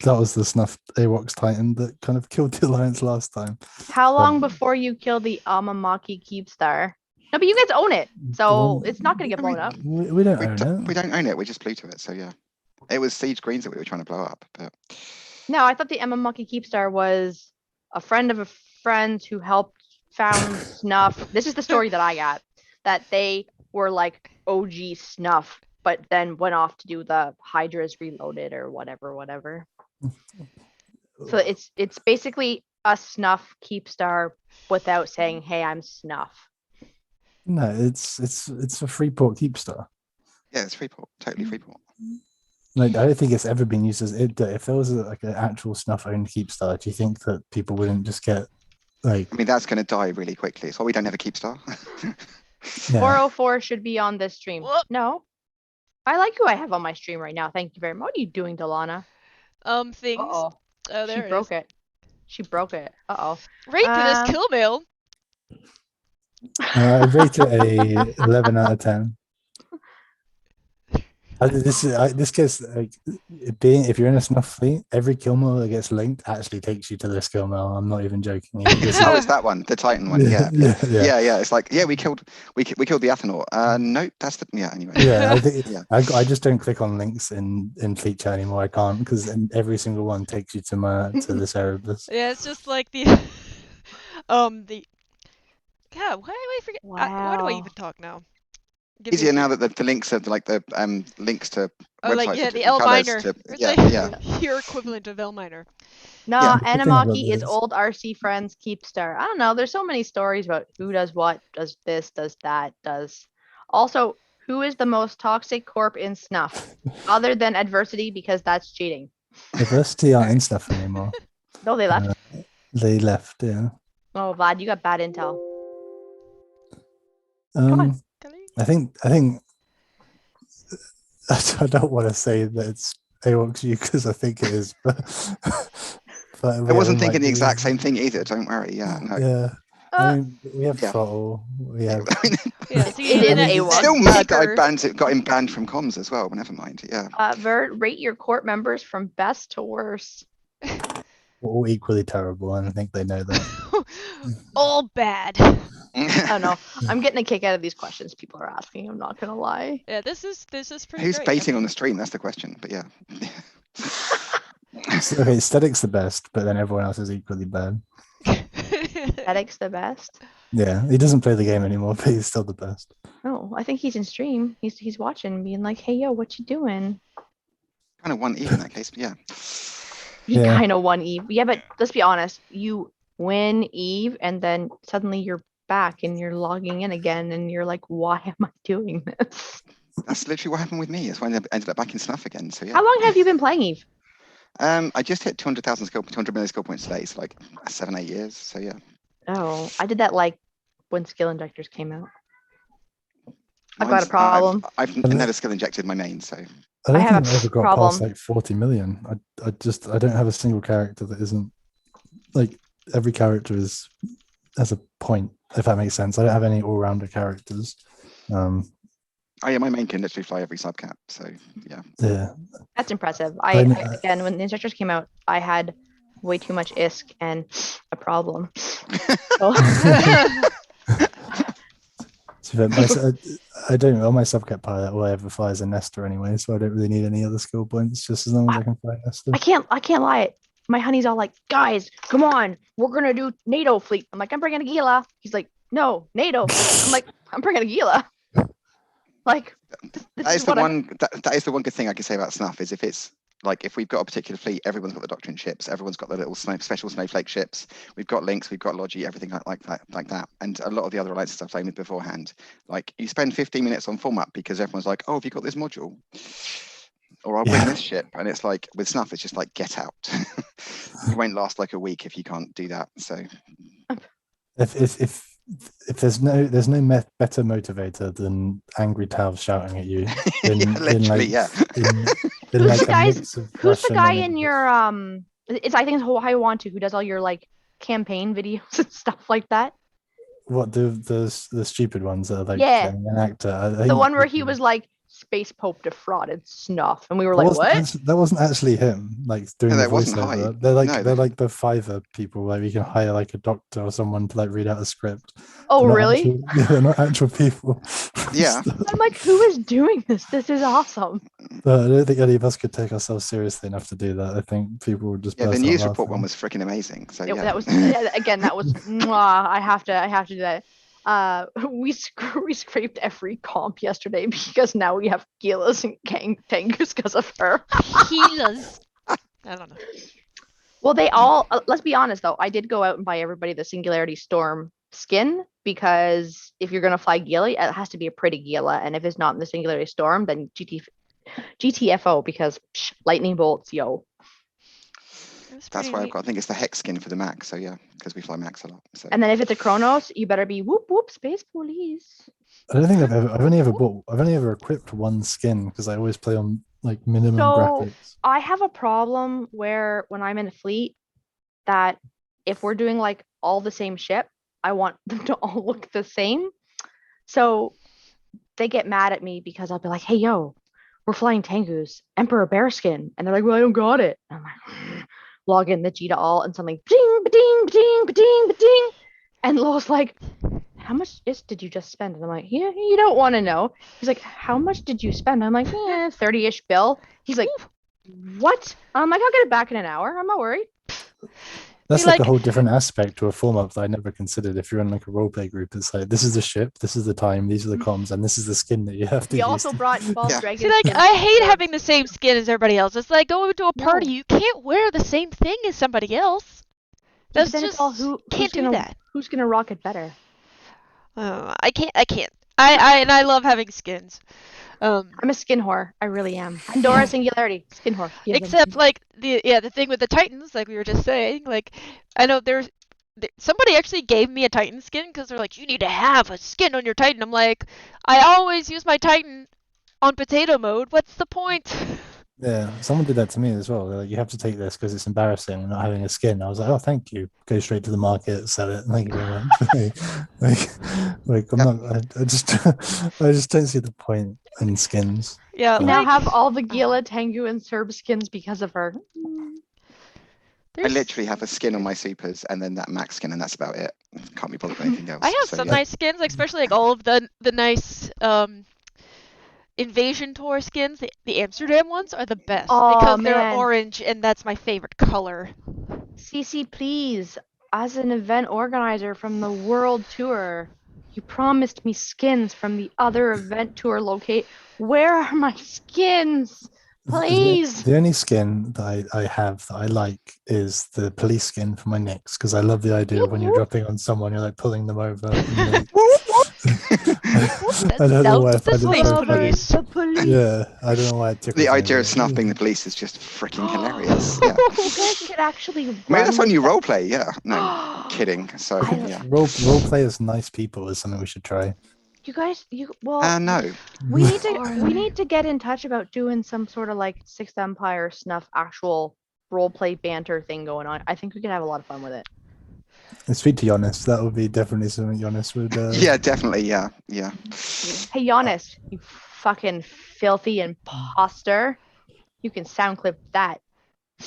that was the Snuffed AWOX Titan that kind of killed the Alliance last time. How long Um, before you kill the Amamaki Keepstar? No, but you guys own it, so Well, it's not going to get blown up. We don't own We it. don't own it. We just blew to it. So yeah, it was Siege Greens that we were trying to blow up. But No, I thought the Amamaki Keepstar was a friend of a friend who helped found Snuff. This is the story that I got, that they were like OG Snuff, but then went off to do the Hydras Reloaded or whatever. So it's basically a Snuff Keepstar without saying, "Hey, I'm Snuff." No, it's a Freeport Keepstar. yeah, it's Freeport, totally Freeport. Like, I don't think it's ever been used as it. If there was like an actual Snuff owned Keepstar, do you think that people wouldn't just get like? I mean, that's going to die really quickly. It's why we don't have a Keepstar. Yeah. 404 should be on this stream. Whoop. No, I like who I have on my stream right now. Thank you very much. What are you doing, Delana? Things. Uh-oh. Oh, there She it broke is. it. She broke it. Uh-oh. Rate for this Um, kill mail. I rate it a 11 out of 10. This gets like if you're in a Snuff fleet, every kill mill that gets linked actually takes you to this kill mill. I'm not even joking. You just- Oh, it's that one, the Titan one. Yeah, yeah. It's like we killed the Athanor. No, that's the anyway. Yeah, I think Yeah. I just don't click on links in fleet chat anymore. I can't because every single one takes you to this Erebus. Yeah, it's just like the the. Yeah, why do I forget? Why do I Wow. even talk now? Give me a Easier now sec. that the links are like the links to Oh, websites. like yeah, are the different L colours minor. to- It's yeah, like yeah. your equivalent of L minor. No, Yeah. The thing about Animaki is this- old RC friends Keepstar. I don't know. There's so many stories about who does what, does this, does that, does. Also, who is the most toxic corp in Snuff? Other than adversity, because that's cheating. Diversity aren't in Snuff anymore. No, they left. They left. Yeah. Oh, Vlad, you got bad intel. Um, Kelly? I think I don't want to say that it's AWOX you because I think it is, but I wasn't thinking the exact same thing either. Don't worry. Yeah, no. Yeah. I mean, we have Yeah. throttle. We have. I mean, Yeah, so It you is internet AWOX. still mad that picker. got him banned from comms as well. But never mind. Yeah. Vert, rate your court members from best to worst. We're all equally terrible, and I think they know that. All bad. I don't know. I'm getting a kick out of these questions people are asking. I'm not gonna lie. Yeah, this is pretty Who's great. baiting on the stream? That's the question. But yeah. Okay, aesthetic's the best, but then everyone else is equally bad. Aesthetic's the best. Yeah, he doesn't play the game anymore, but he's still the best. Oh, I think he's in stream. He's watching, being like, "Hey, yo, what you doing?" Kind of 1E in that case. But yeah. He Yeah. kind of won Eve. Yeah, but let's be honest. You win Eve, and then suddenly you're back, and you're logging in again, and you're like, "Why am I doing this?" That's literally what happened with me. That's why I ended up back in Snuff again. So yeah. How long have you been playing Eve? I just hit 200 million skill points today. So like 7-8 years. So yeah. Oh, I did that like when skill injectors came out. I've got a Mine's- problem. I've never skill injected my main. So I don't have think a I ever got problem. past like 40 million. I don't have a single character that isn't like every character has a point, if that makes sense. I don't have any all-rounder characters. oh yeah, my main can literally fly every subcap. So yeah. Yeah. That's impressive. I know- Again, when the injectors came out, I had way too much ISK and a problem. So, So I don't on my subcat pilot all I ever fly is a Nestor anyway, so I don't really need any other skill points, just as long as I can fly Nestor. I can't lie. My honey's all like, "Guys, come on, we're gonna do NATO fleet." I'm like, "I'm bringing a Gila." He's like, "No, NATO." I'm like, "I'm bringing a Gila." Like, this That is the what I'm- one. That is the one good thing I can say about Snuff is if we've got a particular fleet, everyone's got the Doctrine ships, everyone's got the little special snowflake ships. We've got links, we've got Logi, everything like that. And a lot of the other alliances I've played with beforehand, like you spend 15 minutes on format because everyone's like, "Oh, have you got this module?" Or I'll bring Yeah. this ship, and it's like with Snuff, it's just like get out. It won't last like a week if you can't do that. So If if there's better motivator than angry Tavs shouting at you Yeah, literally, yeah. in Who's like the a guys? mix of Who's the Russian guy and in English. your It's I think it's Hawaii Want to who does all your like campaign videos and stuff like that. What the stupid ones that are like Yeah. an actor? I The think one where he was like Space Pope defrauded Snuff, and we were that like, wasn't what? that wasn't actually him like doing No, the that wasn't voiceover. Hyde. They're like No, they're like the Fiverr people. Like we can hire like a doctor or someone to like read out a script. Oh, They're not really? actual- yeah, they're not actual people. Yeah. I'm like, who is doing this? This is awesome. But I don't think any of us could take ourselves seriously enough to do that. I think people would just Yeah, the burst out news report laughing. one was freaking amazing. So yeah. That was again. That was. Mwah, I have to do that. We scraped every comp yesterday because now we have Gilas and Tengus because of her. Healers. I don't know. Well, they all. Let's be honest though. I did go out and buy everybody the Singularity Storm skin because if you're gonna fly Gila, it has to be a pretty Gila, and if it's not in the Singularity Storm, then GTFO because lightning bolts, yo. That's why I've got. I think it's the hex skin for the Mac. So yeah, because we fly Macs a lot. So. And then if it's a Chronos, you better be whoop whoop space police. I don't think I've only ever equipped one skin because I always play on like minimum graphics. I have a problem where when I'm in a fleet that if we're doing like all the same ship, I want them to all look the same. So they get mad at me because I'll be like, hey yo, we're flying Tengus, Emperor Bearskin. And they're like, well, I don't got it. And I'm like, log in the G to all and something ding ba-ding ba-ding ba-ding ba-ding. And Lowell's like, how much did you just spend? And I'm like, yeah, you don't want to know. He's like, how much did you spend? I'm like, 30-ish bill. He's like, what? I'm like, I'll get it back in an hour. I'm not worried. That's like a whole different aspect to a format that I never considered. If you're in like a roleplay group, it's like this is the ship, this is the time, these are the comms, and this is the skin that you have to We use. also brought False Dragon. See, like, I hate having the same skin as everybody else. It's like going to a party, you can't wear the same thing as somebody else. That's then just it's all can't do that. Who's gonna rock it better? I can't. I love having skins. I'm a skin whore. I really am. Pandora Singularity, skin whore. Except like the thing with the Titans, like we were just saying. Like I know somebody actually gave me a Titan skin because they're like, you need to have a skin on your Titan. I'm like, I always use my Titan on potato mode. What's the point? Yeah, someone did that to me as well. They're like, you have to take this because it's embarrassing not having a skin. I was like, oh, thank you. Go straight to the market, sell it. Thank you very much. like I'm not. I just don't see the point in skins. Yeah. You now have all the Gila, Tengu, and Serb skins because of her. I literally have a skin on my supers and then that max skin, and that's about it. Can't be bothered with anything else. I have some nice skins, like, especially like all of the nice Invasion Tour skins. The Amsterdam ones are the best because they're orange, and that's my favorite color. Cece, please, as an event organizer from the World Tour, you promised me skins from the other event tour locate. Where are my skins? Please. The only skin that I have that I like is the police skin for my Knicks because I love the idea of when you're dropping on someone, you're like pulling them over. I don't know why I find it so funny. Yeah, I don't know why it tickles the idea me. of Snuff being the police is just freaking hilarious. Yeah. You guys could actually Maybe that's when you roleplay. Yeah, no, kidding. So yeah, roleplay as nice people is something we should try. You guys, no. We need to get in touch about doing some sort of like Sixth Empire Snuff actual roleplay banter thing going on. I think we could have a lot of fun with it. And speak to Giannis. That would be definitely something Giannis would. Yeah, definitely. Yeah. Hey, Giannis, you fucking filthy imposter! You can sound clip that.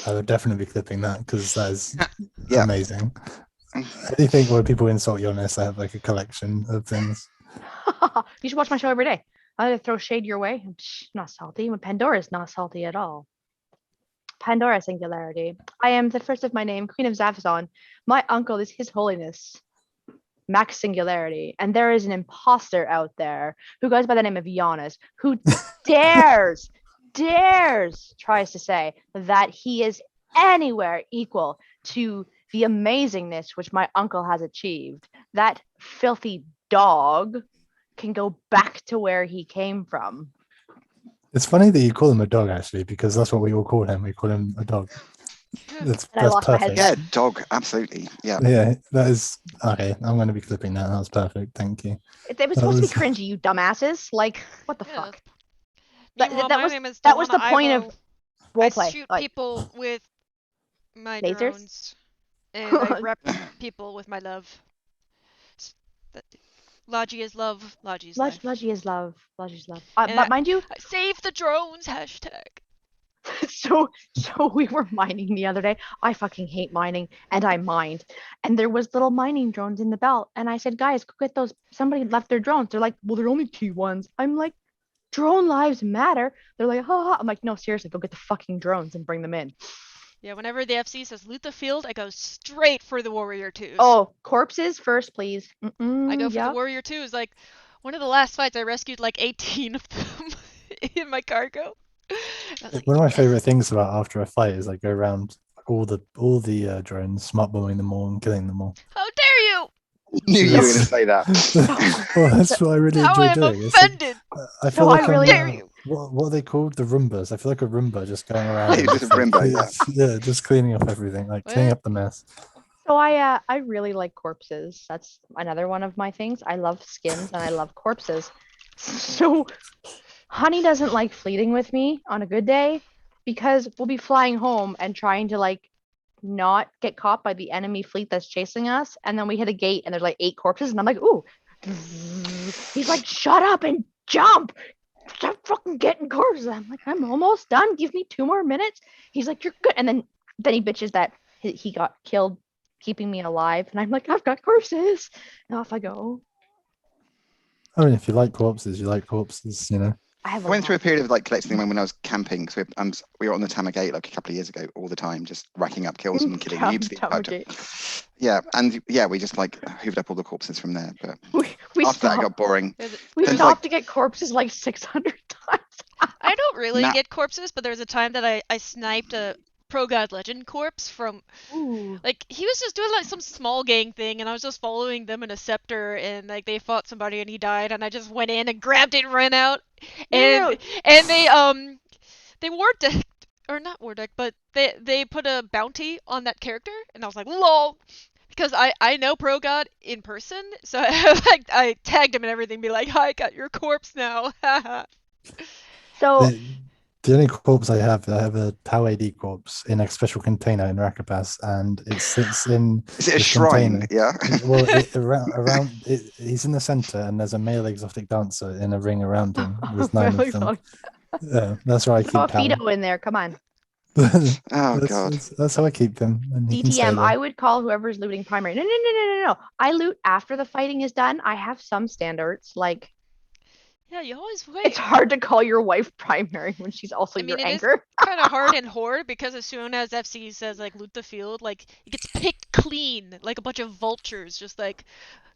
I would definitely be clipping that because that is amazing. Anything where people insult Giannis, I have like a collection of things. You should watch my show every day. I throw shade your way. I'm not salty. Pandora's not salty at all. Pandora Singularity. I am the first of my name, Queen of Zavzon. My uncle is His Holiness, Max Singularity. And there is an imposter out there who goes by the name of Giannis, who tries to say that he is anywhere equal to the amazingness which my uncle has achieved. That filthy dog can go back to where he came from. It's funny that you call him a dog, actually, because that's what we all call him. We call him a dog. That's And I lost my perfect. headset. Yeah, dog, absolutely. Yeah. Yeah, that is okay. I'm going to be clipping that. That was perfect. Thank you. It was That supposed was- to be cringy, you dumbasses. Like, what the Yeah. fuck? Meanwhile, That my was name is that was Delana the point Ivo. of I roleplay. shoot Like, people with my lasers. drones, and I rep people with my love. That- Logi is love. Logi is life. Logi is love. Logi is love. And But mind you, save the drones hashtag. so we were mining the other day. I fucking hate mining, and I mined, and there was little mining drones in the belt, and I said, guys, go get those. Somebody left their drones. They're like, well, they're only T1s. I'm like, drone lives matter. They're like, ha ha. I'm like, no, seriously, go get the fucking drones and bring them in. Yeah, whenever the FC says loot the field, I go straight for the Warrior 2s. Oh, corpses first, please. I go for yeah. the Warrior 2s. Like, one of the last fights, I rescued like 18 of them in my cargo. I was like, One of my yes. favorite things about after a fight is I go around all the drones, smart bombing them all and killing them all. How dare you! Knew you were going to Yes. say that. Well, that's what I really Now I enjoy am doing. It's like, offended! I So feel like I I'm, really- Dare you! what are they called? The Roombas. I feel like a Roomba just going around. Yeah, and just a like, Roomba, yeah, just cleaning up everything, like cleaning What? up the mess. So I really like corpses. That's another one of my things. I love skins and I love corpses. So Honey doesn't like fleeting with me on a good day because we'll be flying home and trying to like not get caught by the enemy fleet that's chasing us, and then we hit a gate and there's like 8 corpses, and I'm like, ooh. He's like, shut up and jump. Stop fucking getting corpses. I'm like, I'm almost done. Give me 2 more minutes. He's like, you're good. And then he bitches that he got killed keeping me alive. And I'm like, I've got corpses. And off I go. I mean, if you like corpses, you like corpses, you know. I have I went through a lot. period of like collecting them when I was camping. So we were on the Tamagate like a couple of years ago all the time, just racking up kills and killing noobs the entire time. Yeah, and yeah, we just like hoovered up all the corpses from there. But We after that, it stopped. got boring. We Then, stopped like- to get corpses like 600 times. I don't really Nah. get corpses, but there was a time that I sniped a Pro God Legend corpse from, Ooh. like, he was just doing like some small gang thing, and I was just following them in a scepter, and like they fought somebody and he died, and I just went in and grabbed it and ran out, and they war decked, or not war decked, but they put a bounty on that character, and I was like, lol. Because I know Pro God in person, so I tagged him and everything, be like, I got your corpse now. So The only corpse I have a Tau AD corpse in a special container in Rakapas, and it sits in. Is it a this shrine? container. Yeah. Well, around it, he's in the center, and there's a male exotic dancer in a ring around him. There's 9 of them. Yeah, that's where I keep throw a Tau. Fido in there. Come on. Oh God. That's how I keep him. And he can stay DTM, there. I would call whoever's looting primary. No. I loot after the fighting is done. I have some standards. Like, Yeah, you always wait. it's hard to call your wife primary when she's also I mean, your it is anchor. kind of hard in Horde because as soon as FC says like loot the field, like it gets picked clean, like a bunch of vultures, just like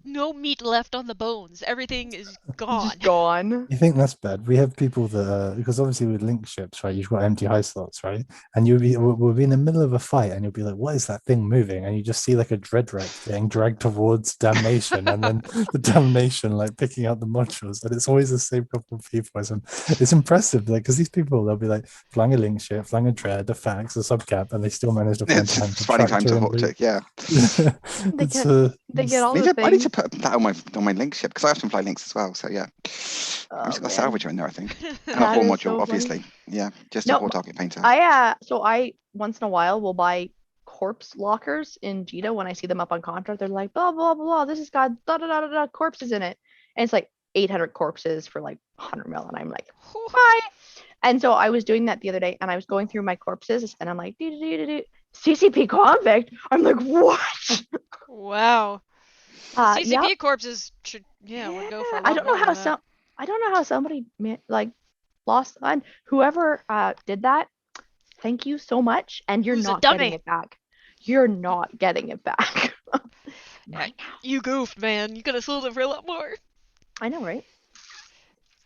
no meat left on the bones. Everything is gone. Just gone. You think that's bad? We have people that because obviously with link ships, right? You've got empty high slots, right? And we'll be in the middle of a fight, and you'll be like, "What is that thing moving?" And you just see like a dread wreck getting dragged towards damnation, and then the damnation like picking out the modules, and it's always the same couple of people. It's impressive, like because these people they'll be like flying a link ship, flying a dread, a fax, a subcap, and they still manage to Yeah, find time it's to finding time tractor to and hot tick. Yeah. They it's, get- They get all I the need to things. put that on my link ship because I often fly links as well. So yeah, I'm just got a man. salvager in there, I think, and a That whole is module, so funny. obviously. Yeah, just a No, whole target painter. I once in a while will buy corpse lockers in Jita when I see them up on contract. They're like, blah blah blah. This has got da da da da da corpses in it, and it's like 800 corpses for like 100 mil, and I'm like, bye. And so I was doing that the other day, and I was going through my corpses, and I'm like, CCP convict. I'm like, what? Wow. CCP Yep. corpses should would go for a lot I don't know more how than that. I don't know how somebody like lost on whoever did that. Thank you so much, and you're Who's a not getting dummy? it back. You're not getting it back. Yeah, you goofed, man. You could have sold it for a lot more. I know, right?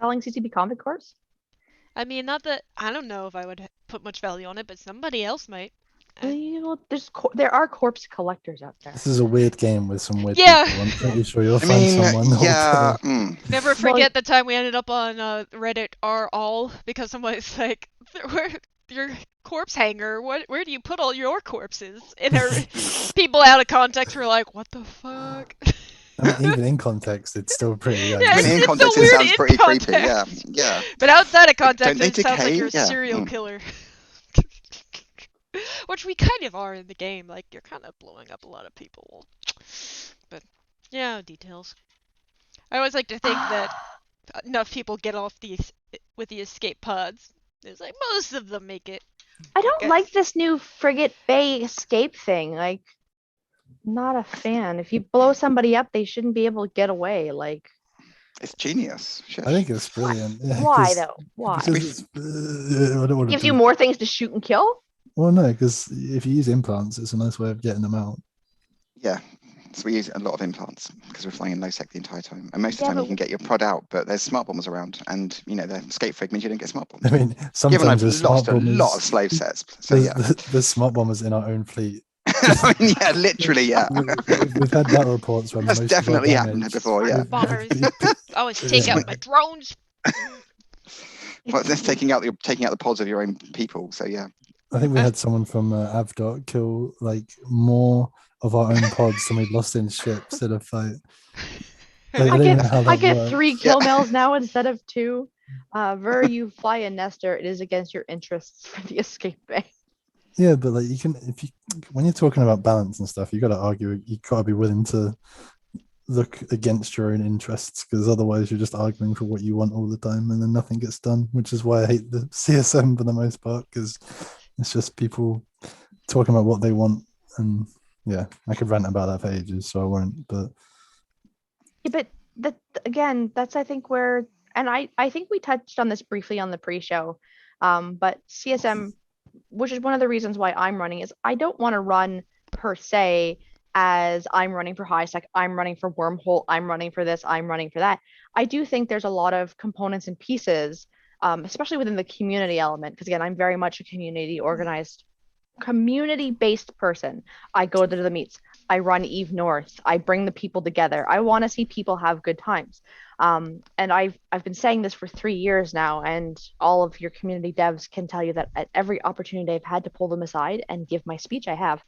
Selling CCP convict corpse. I mean, not that I don't know if I would put much value on it, but somebody else might. There are corpse collectors out there. This is a weird game with some weird Yeah. people. I'm pretty sure you'll I find mean, someone. who'll yeah. tell you. Never Well, forget the time we ended up on Reddit r all because somebody's like, your corpse hanger. Where do you put all your corpses? And people out of context were like, "What the fuck?" I mean, even in context, it's still pretty. Like, Yeah, Even in it's context, so it weird sounds in pretty creepy. Yeah, context. yeah. But outside of Don't context, they it sounds like decay? you're a Yeah. serial Mm. killer. Which we kind of are in the game. Like, you're kind of blowing up a lot of people. But, yeah, details. I always like to think that enough people get off with the escape pods. It's like most of them make it. I don't guess. like this new frigate bay escape thing. Like, not a fan. If you blow somebody up, they shouldn't be able to get away. Like, It's genius. Shush. I think it's brilliant. Yeah, why though? Why? Because it's, I don't want to Gives you more things to shoot and kill? Well, no, because if you use implants, it's a nice way of getting them out. Yeah. So we use a lot of implants because we're flying in low sec the entire time. And most of the Yeah, time you but- can get your prod out, but there's smart bombers around, and the escape frig means you don't get smart bombs. I mean, Given sometimes I've there's lost smart a bombers. lot of slave sets, so There's, yeah. there's smart bombers in our own fleet. I mean, yeah, literally, yeah. We've had battle reports where That's most definitely of our happened damage, before, yeah. Bombers. Always take Yeah. out my drones. Well, that's taking out the pods of your own people. So yeah. I think we had someone from Avdot kill like more of our own pods than we'd lost in ships in a fight. Like, I don't know how I that get works. 3 kill mails now instead of 2. Ver, you fly a Nestor. It is against your interests for the escape bay. Yeah, but like when you're talking about balance and stuff, you got to argue. You got to be willing to look against your own interests, because otherwise you're just arguing for what you want all the time, and then nothing gets done. Which is why I hate the CSM for the most part, because it's just people talking about what they want. And yeah, I could rant about that for ages, so I won't. But Yeah, but again, that's I think where, and I think we touched on this briefly on the pre-show, but CSM, which is one of the reasons why I'm running, is I don't want to run per se as I'm running for high sec, I'm running for wormhole, I'm running for this, I'm running for that. I do think there's a lot of components and pieces, especially within the community element, because again, I'm very much a community organized, community-based person. I go to the meets, I run Eve North, I bring the people together. I want to see people have good times. And I've been saying this for 3 years now, and all of your community devs can tell you that at every opportunity I've had to pull them aside and give my speech, I have.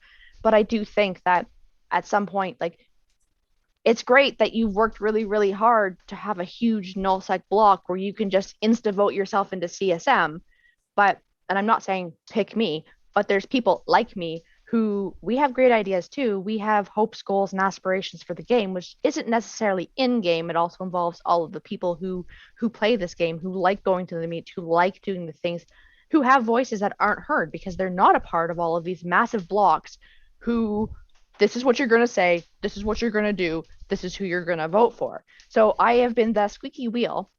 But I do think that at some point, like, it's great that you've worked really, really hard to have a huge nullsec block where you can just insta vote yourself into CSM. But, and I'm not saying pick me, but there's people like me who, we have great ideas too. We have hopes, goals, and aspirations for the game, which isn't necessarily in game. It also involves all of the people who play this game, who like going to the meet, who like doing the things, who have voices that aren't heard because they're not a part of all of these massive blocks, who, this is what you're going to say, this is what you're going to do, this is who you're going to vote for. So I have been the squeaky wheel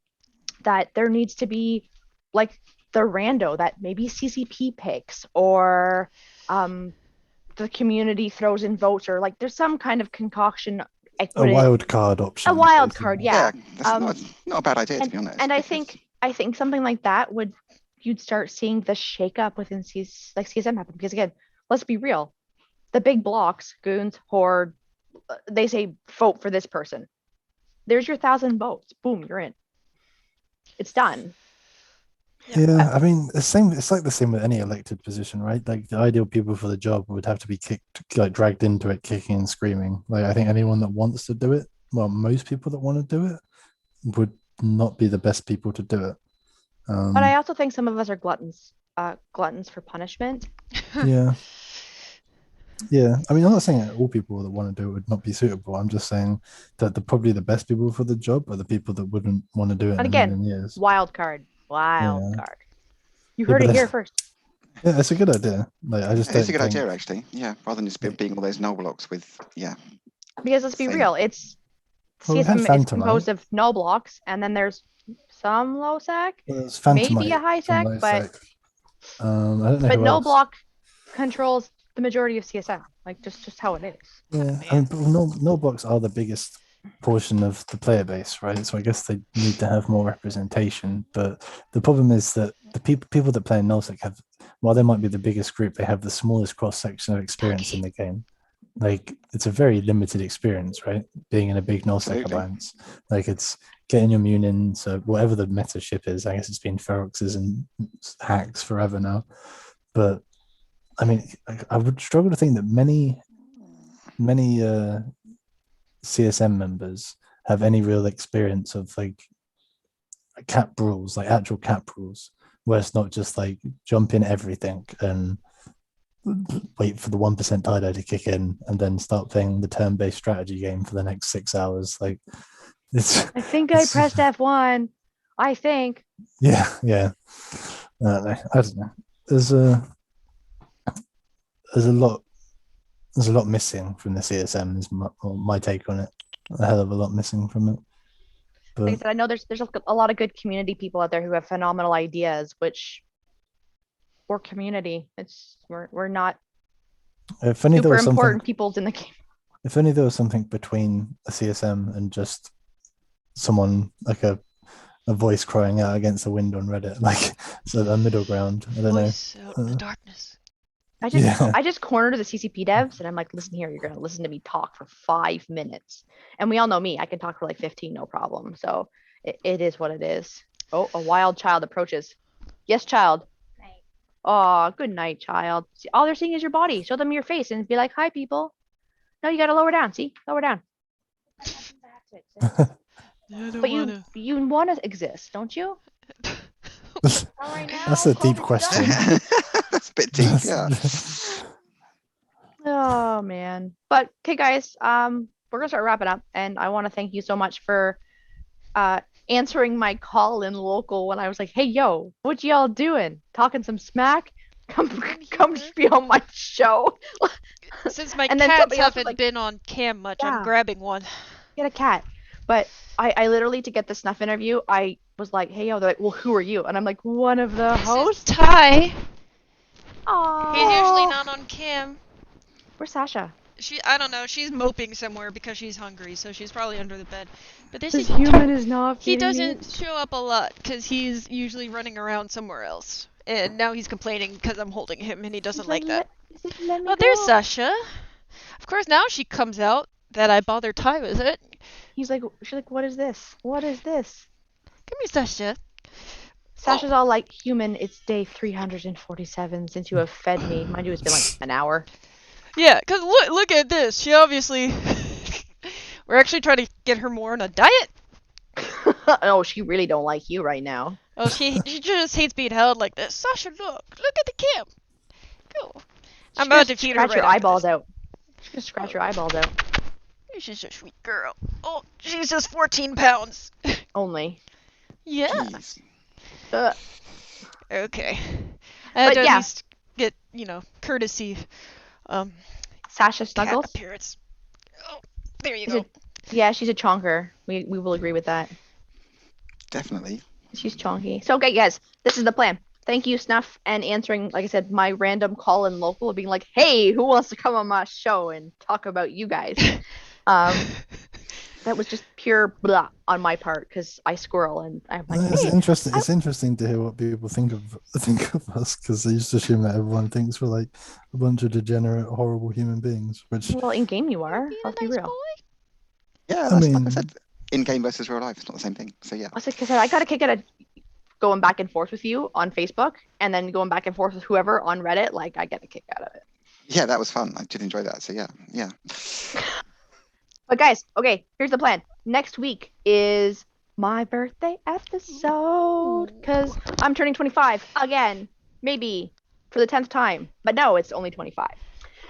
that there needs to be, like, the rando that maybe CCP picks, or the community throws in votes, or like there's some kind of concoction. a wild card option. A wild card, yeah. That's not a bad idea, to be honest. And I because- think something like that you'd start seeing the shakeup within CSM happen, because again, let's be real, the big blocks, Goons, Horde, they say vote for this person. There's your 1,000 votes. Boom, you're in. It's done. Yeah, I mean, it's like the same with any elected position, right? Like, the ideal people for the job would have to be dragged into it, kicking and screaming. Like, I think anyone that wants to do it, well, most people that want to do it would not be the best people to do it. But I also think some of us are gluttons for punishment. Yeah. Yeah, I mean, I'm not saying that all people that want to do it would not be suitable. I'm just saying that probably the best people for the job are the people that wouldn't want to do it And in again, a million years. wild card. You Yeah, heard but it here that's- first. Yeah, it's a good idea. Like, I just It's don't a good think... idea, actually. Yeah, rather than just being all those null blocks with, yeah. Because let's be Same. real, it's Well, we had CSM is Phantomite. composed of null blocks, and then there's some low sec, Well, it's maybe Phantomite a high from sec, low but sec. I don't know but who null else. block controls the majority of CSM. Like, just how it is. Yeah, I mean, but null blocks are the biggest portion of the player base, right? So I guess they need to have more representation. But the problem is that the people that play in nullsec have, while they might be the biggest group, they have the smallest cross section of experience in the game. like it's a very limited experience, right? Being in a big nullsec Absolutely. alliance, like it's getting your immune in. So whatever the meta ship is, I guess it's been Feroxes and hacks forever now. But I mean, I would struggle to think that many CSM members have any real experience of like cap rules, like actual cap rules, where it's not just like jump in everything and wait for the 1% tie-dye to kick in and then start playing the turn-based strategy game for the next 6 hours. Like it's I think I pressed F1. I think. yeah. I don't know. There's a lot missing from the CSM is my take on it. A hell of a lot missing from it. But Like I said, I know there's a lot of good community people out there who have phenomenal ideas, which we're community. We're not if only there super was something, important peoples in the game. if only there was something between a CSM and just someone like a voice crying out against the wind on Reddit, like so a middle ground. I don't know. Voice out in the darkness. I just cornered the CCP devs and I'm like, listen here, you're gonna listen to me talk for 5 minutes. And we all know me, I can talk for like 15, no problem. So it is what it is. Oh, a wild child approaches. Yes, child. Oh, good night, child. See, all they're seeing is your body. Show them your face and be like, hi, people. No, you gotta lower down. See, lower down. I don't But wanna. you want to exist, don't you? That's a deep question. That's a bit deep, yeah. Oh man. But okay, guys, we're gonna start wrapping up, and I want to thank you so much for answering my call in local when I was like, hey yo, what y'all doing? Talking some smack? Come be on my show. Since my And then cats somebody else was haven't like, been on cam much, yeah. I'm grabbing one. Get a cat. But I literally, to get the Snuff interview, I was like, hey yo, they're like, well, who are you? And I'm like, one of the This is hosts. Ty. Aww. He's usually not on cam. Where's Sasha? I don't know, she's moping somewhere because she's hungry, so she's probably under the bed. But this This is human is not he feeding me. doesn't show up a lot because he's usually running around somewhere else. And now he's complaining because I'm holding him and he doesn't like that. Let me Oh, there's go. Sasha. Of course, now she comes out that I bothered Ty with it. She's like, what is this? What is this? Come here, Sasha. Sasha's all like, human, it's day 347 since you have fed me. Mind you, it's been like an hour. Yeah, because look at this. She obviously... We're actually trying to get her more on a diet. Oh, she really don't like you right now. Oh, she just hates being held like this. Sasha, look at the cam. Go. I'm about to feed her scratch right your after eyeballs this. out. She's gonna scratch your eyeballs out. She's a sweet girl. Oh, she's just 14 pounds. Only. Yeah. Jeez. Okay. I had But to at yeah. least get, courtesy Sasha cat Snuggles? appearance. Oh, there you She's go. Yeah, she's a chonker. We will agree with that. Definitely. She's chonky. So, okay, guys, this is the plan. Thank you, Snuff, and answering, like I said, my random call in local of being like, hey, who wants to come on my show and talk about you guys? That was just pure blah on my part because I squirrel and I'm like, It's hey, interesting. It's interesting to hear what people think of us because they just assume that everyone thinks we're like a bunch of degenerate, horrible human beings. Which well, in game you are. Being Let's a be nice real. boy. Yeah, I that's like I mean- said, in-game versus real life, it's not the same thing. So yeah. Because I got a kick out of going back and forth with you on Facebook and then going back and forth with whoever on Reddit. Like, I get a kick out of it. Yeah, that was fun. I did enjoy that. So yeah. But guys, okay, here's the plan. Next week is my birthday episode because I'm turning 25 again, maybe for the 10th time. But no, it's only 25.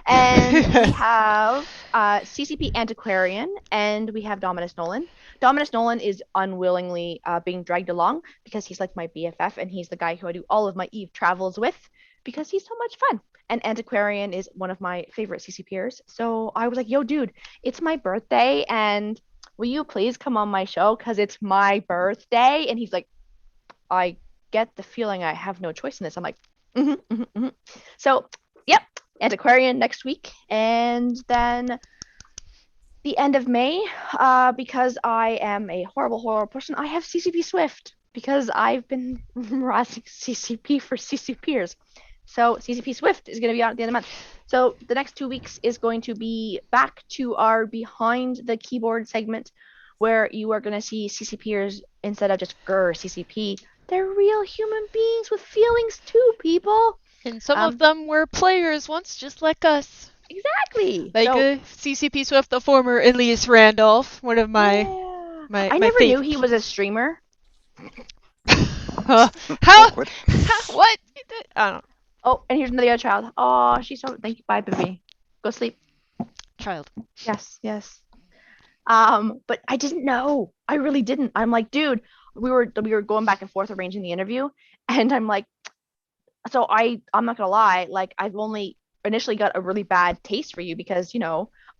And we have CCP Antiquarian and we have Dominus Nolan. Dominus Nolan is unwillingly being dragged along because he's like my BFF and he's the guy who I do all of my Eve travels with because he's so much fun. And Antiquarian is one of my favorite CCPers. So I was like, yo, dude, it's my birthday and will you please come on my show because it's my birthday? And he's like, I get the feeling I have no choice in this. I'm like, So, yep, Antiquarian next week. And then the end of May, because I am a horrible person, I have CCP Swift because I've been harassing CCP for CCPers. So CCP Swift is going to be out at the end of the month. So the next 2 weeks is going to be back to our behind the keyboard segment, where you are going to see CCPers instead of just CCP. They're real human beings with feelings too, people. And some of them were players once, just like us. Exactly. Like So CCP Swift, the former Elias Randolph, one of my I never knew he was a streamer. How? Awkward. What? I don't know. Oh, and here's another child. Oh, she's so thank you. Bye, baby. Go sleep. Child. Yes, yes. But I didn't know. I really didn't. I'm like, dude, we were going back and forth arranging the interview, and I'm like, so I'm not gonna lie, like I've only initially got a really bad taste for you because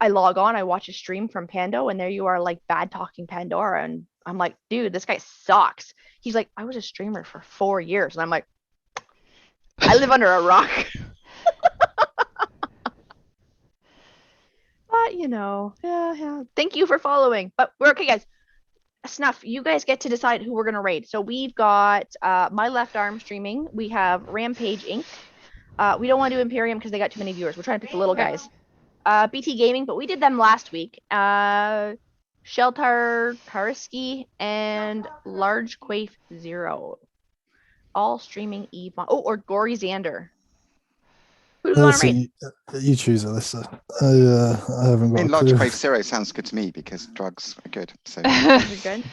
I log on, I watch a stream from Pando, and there you are like bad talking Pandora, and I'm like, dude, this guy sucks. He's like, I was a streamer for 4 years, and I'm like, I live under a rock. But yeah. Thank you for following. But we're okay, guys. Snuff, you guys get to decide who we're gonna raid. So we've got my left arm streaming. We have Rampage Inc. We don't want to do Imperium because they got too many viewers. We're trying to pick the little guys. BT Gaming, but we did them last week. Sheltar Karski and Large Quaif Zero. All streaming Eve. Oh, or Gory Xander. Who do we want to raid? You choose, Alyssa. I haven't got I mean, a Large clue. Crave Zero sounds good to me because drugs are good. So You're good.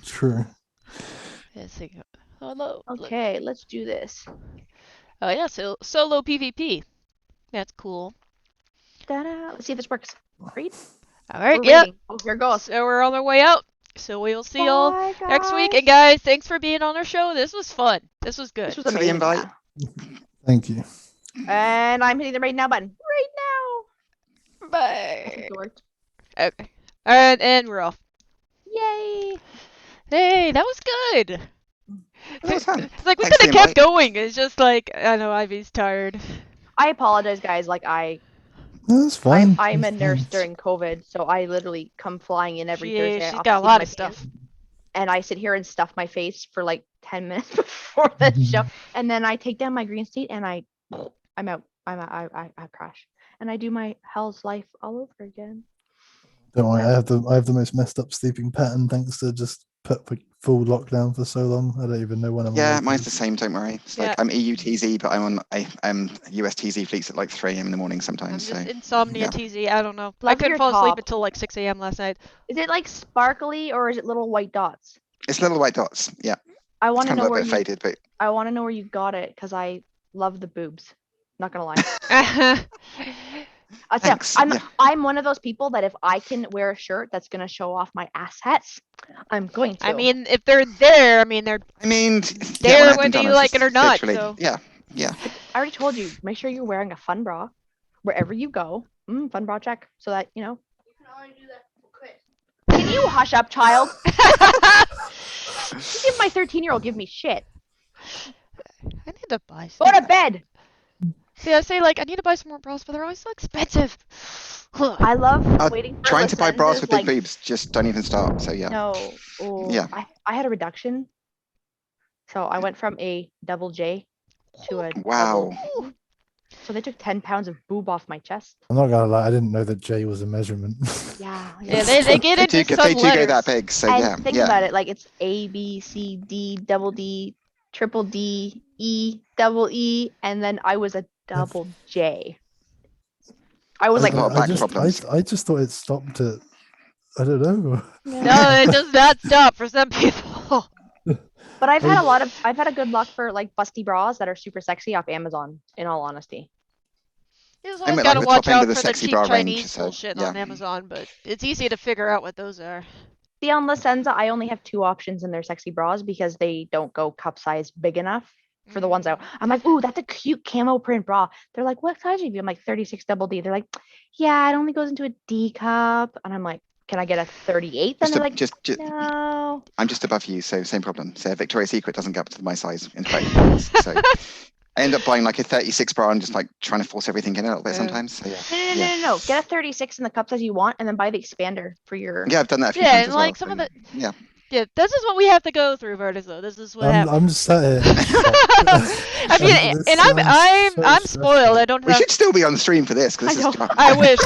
True. Yes, hello. Okay, let's do this. Oh yeah, so solo PvP. That's cool. Ta-da. Let's see if this works. Read. All right, We're yep. reading. Oh, here goes. So we're on our way out. So we'll see y'all Bye, next week. guys. And guys, thanks for being on our show. This was fun. This was good. This was For the amazing. invite. Yeah. Thank you. And I'm hitting the raid now button. Right now. I Bye. think it worked. Okay. Alright, and we're off. Yay. Hey, that was good. That was fun. It's like we Thanks could for have the kept invite. going. It's just like, I know Ivy's tired. I apologize, guys. Like No, that's fine. I'm a That's nurse fine. during COVID, so I literally come flying in every Thursday. She's off got a to lot my of stuff. pants, and I sit here and stuff my face for like 10 minutes before the show, and then I take down my green state and I'm out. I crash, and I do my Hell's Life all over again. Don't worry, I have the most messed up sleeping pattern thanks to just put full lockdown for so long. I don't even know when I'm Yeah, awake. mine's the same. Don't worry. It's Yeah. like I'm EUTZ, but I'm on USTZ fleets at like 3 a.m. in the morning I'm sometimes. just So insomnia yeah. TZ. I don't know. I Love couldn't your fall asleep top. until like 6 a.m. last night. Is it like sparkly or is it little white dots? it's little white dots. Yeah, I it's want to kind know of a where bit you. faded, but I want to know where you got it because I love the boobs. Not gonna lie. Thanks, I'm yeah. I'm one of those people that if I can wear a shirt that's gonna show off my assets, I'm going to. I mean, if they're there, I mean, they're I mean, there when I had them whether done, you I was like just it or not, literally, so. yeah. I already told you. Make sure you're wearing a fun bra wherever you go. Fun bra check, so that you know. You can only do that for Chris. Can you hush up, child? You give my 13-year-old give me shit. I need to buy Go some. to bed. See, I say like I need to buy some more bras, but they're always so expensive. I love Uh, waiting for Trying to buy bras Licenses, with big like, boobs, just don't even start. So yeah. No. Oh, Yeah. I had a reduction. So I went from a double J to a Wow. double. So they took 10 pounds of boob off my chest. I'm not gonna lie, I didn't know that J was a measurement. Yeah. Yeah, they get They into do, some they do go letters. that big. So And yeah, think yeah. about it, like it's A, B, C, D, double D, triple D, E, double E, and then I was a double J. I was That's like, a lot of back problems. I just thought it stopped at, I don't know. No, it does not stop for some people. but I've had a good luck for like busty bras that are super sexy off Amazon, in all honesty. You just I'm always at, gotta like, the watch top end out of the for the sexy cheap bra Chinese range, so, bullshit yeah. on Amazon, but it's easy to figure out what those are. See, on Licenza, I only have 2 options in their sexy bras because they don't go cup size big enough for the ones out. I'm like, ooh, that's a cute camo print bra. They're like, what size are you? I'm like, 36 double D. They're like, yeah, it only goes into a D cup. And I'm like, can I get a 38? And they're like, just, no. I'm just above you, so same problem. So Victoria's Secret doesn't go up to my size in fact. So I end up buying like a 36 bra and just like trying to force everything in a little bit sometimes. So yeah. No. Get a 36 in the cup size you want and then buy the expander for your. Yeah, I've done that a few Yeah, times and as well. like some of the Yeah. Yeah, this is what we have to go through, Vertizo. This is what happens. I'm sat here in shock. I mean, This and I'm sounds so I'm spoiled. stressful. I don't We have. should still be on stream for this because I this know. is drama. I wish.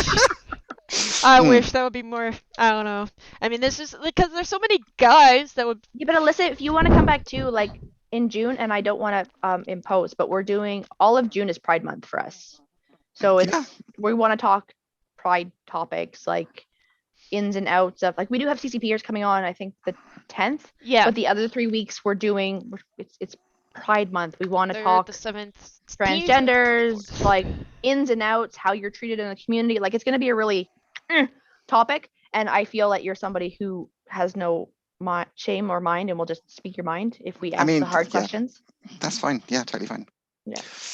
I Hmm. wish that would be more. I don't know. I mean, this is because there's so many guys that would. Yeah, but Alyssa, if you want to come back too, like in June, and I don't want to impose, but we're doing all of June is Pride Month for us. So it's Yeah. we want to talk Pride topics like ins and outs of like we do have CCPers coming on, I think the 10th, Yeah. but the other 3 weeks it's Pride Month. We want to They're talk the 7th. transgenders, like ins and outs, how you're treated in the community. Like it's going to be a really topic, and I feel that you're somebody who has no shame or mind and will just speak your mind if we ask mean, the hard yeah. questions. That's fine. Yeah, totally fine.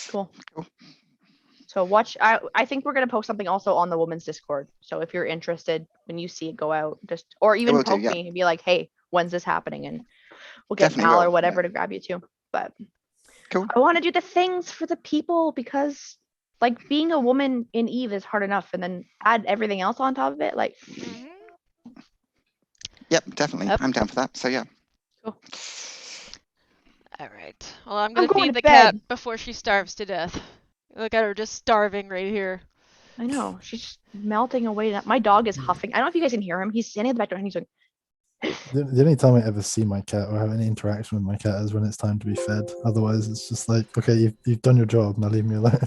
Cool. Cool. So watch. I think we're gonna post something also on the women's Discord. So if you're interested, when you see it go out, just or even will do, poke yeah. me and be like, "Hey, when's this happening?" And we'll get Definitely Mal will, or whatever yeah. to grab you too. But Cool. I want to do the things for the people because, like, being a woman in Eve is hard enough, and then add everything else on top of it. Like, Mhm. Yep, definitely. Yep. I'm down for that. So yeah. Cool. All right. Well, I'm gonna going feed to the cat bed. before she starves to death. Look at her just starving right here. I know she's just melting away. My dog is huffing. I don't know if you guys can hear him. He's standing at the back door and he's like, The only time I ever see my cat or have any interaction with my cat is when it's time to be fed. Otherwise, it's just like, okay, you've done your job, now leave me alone.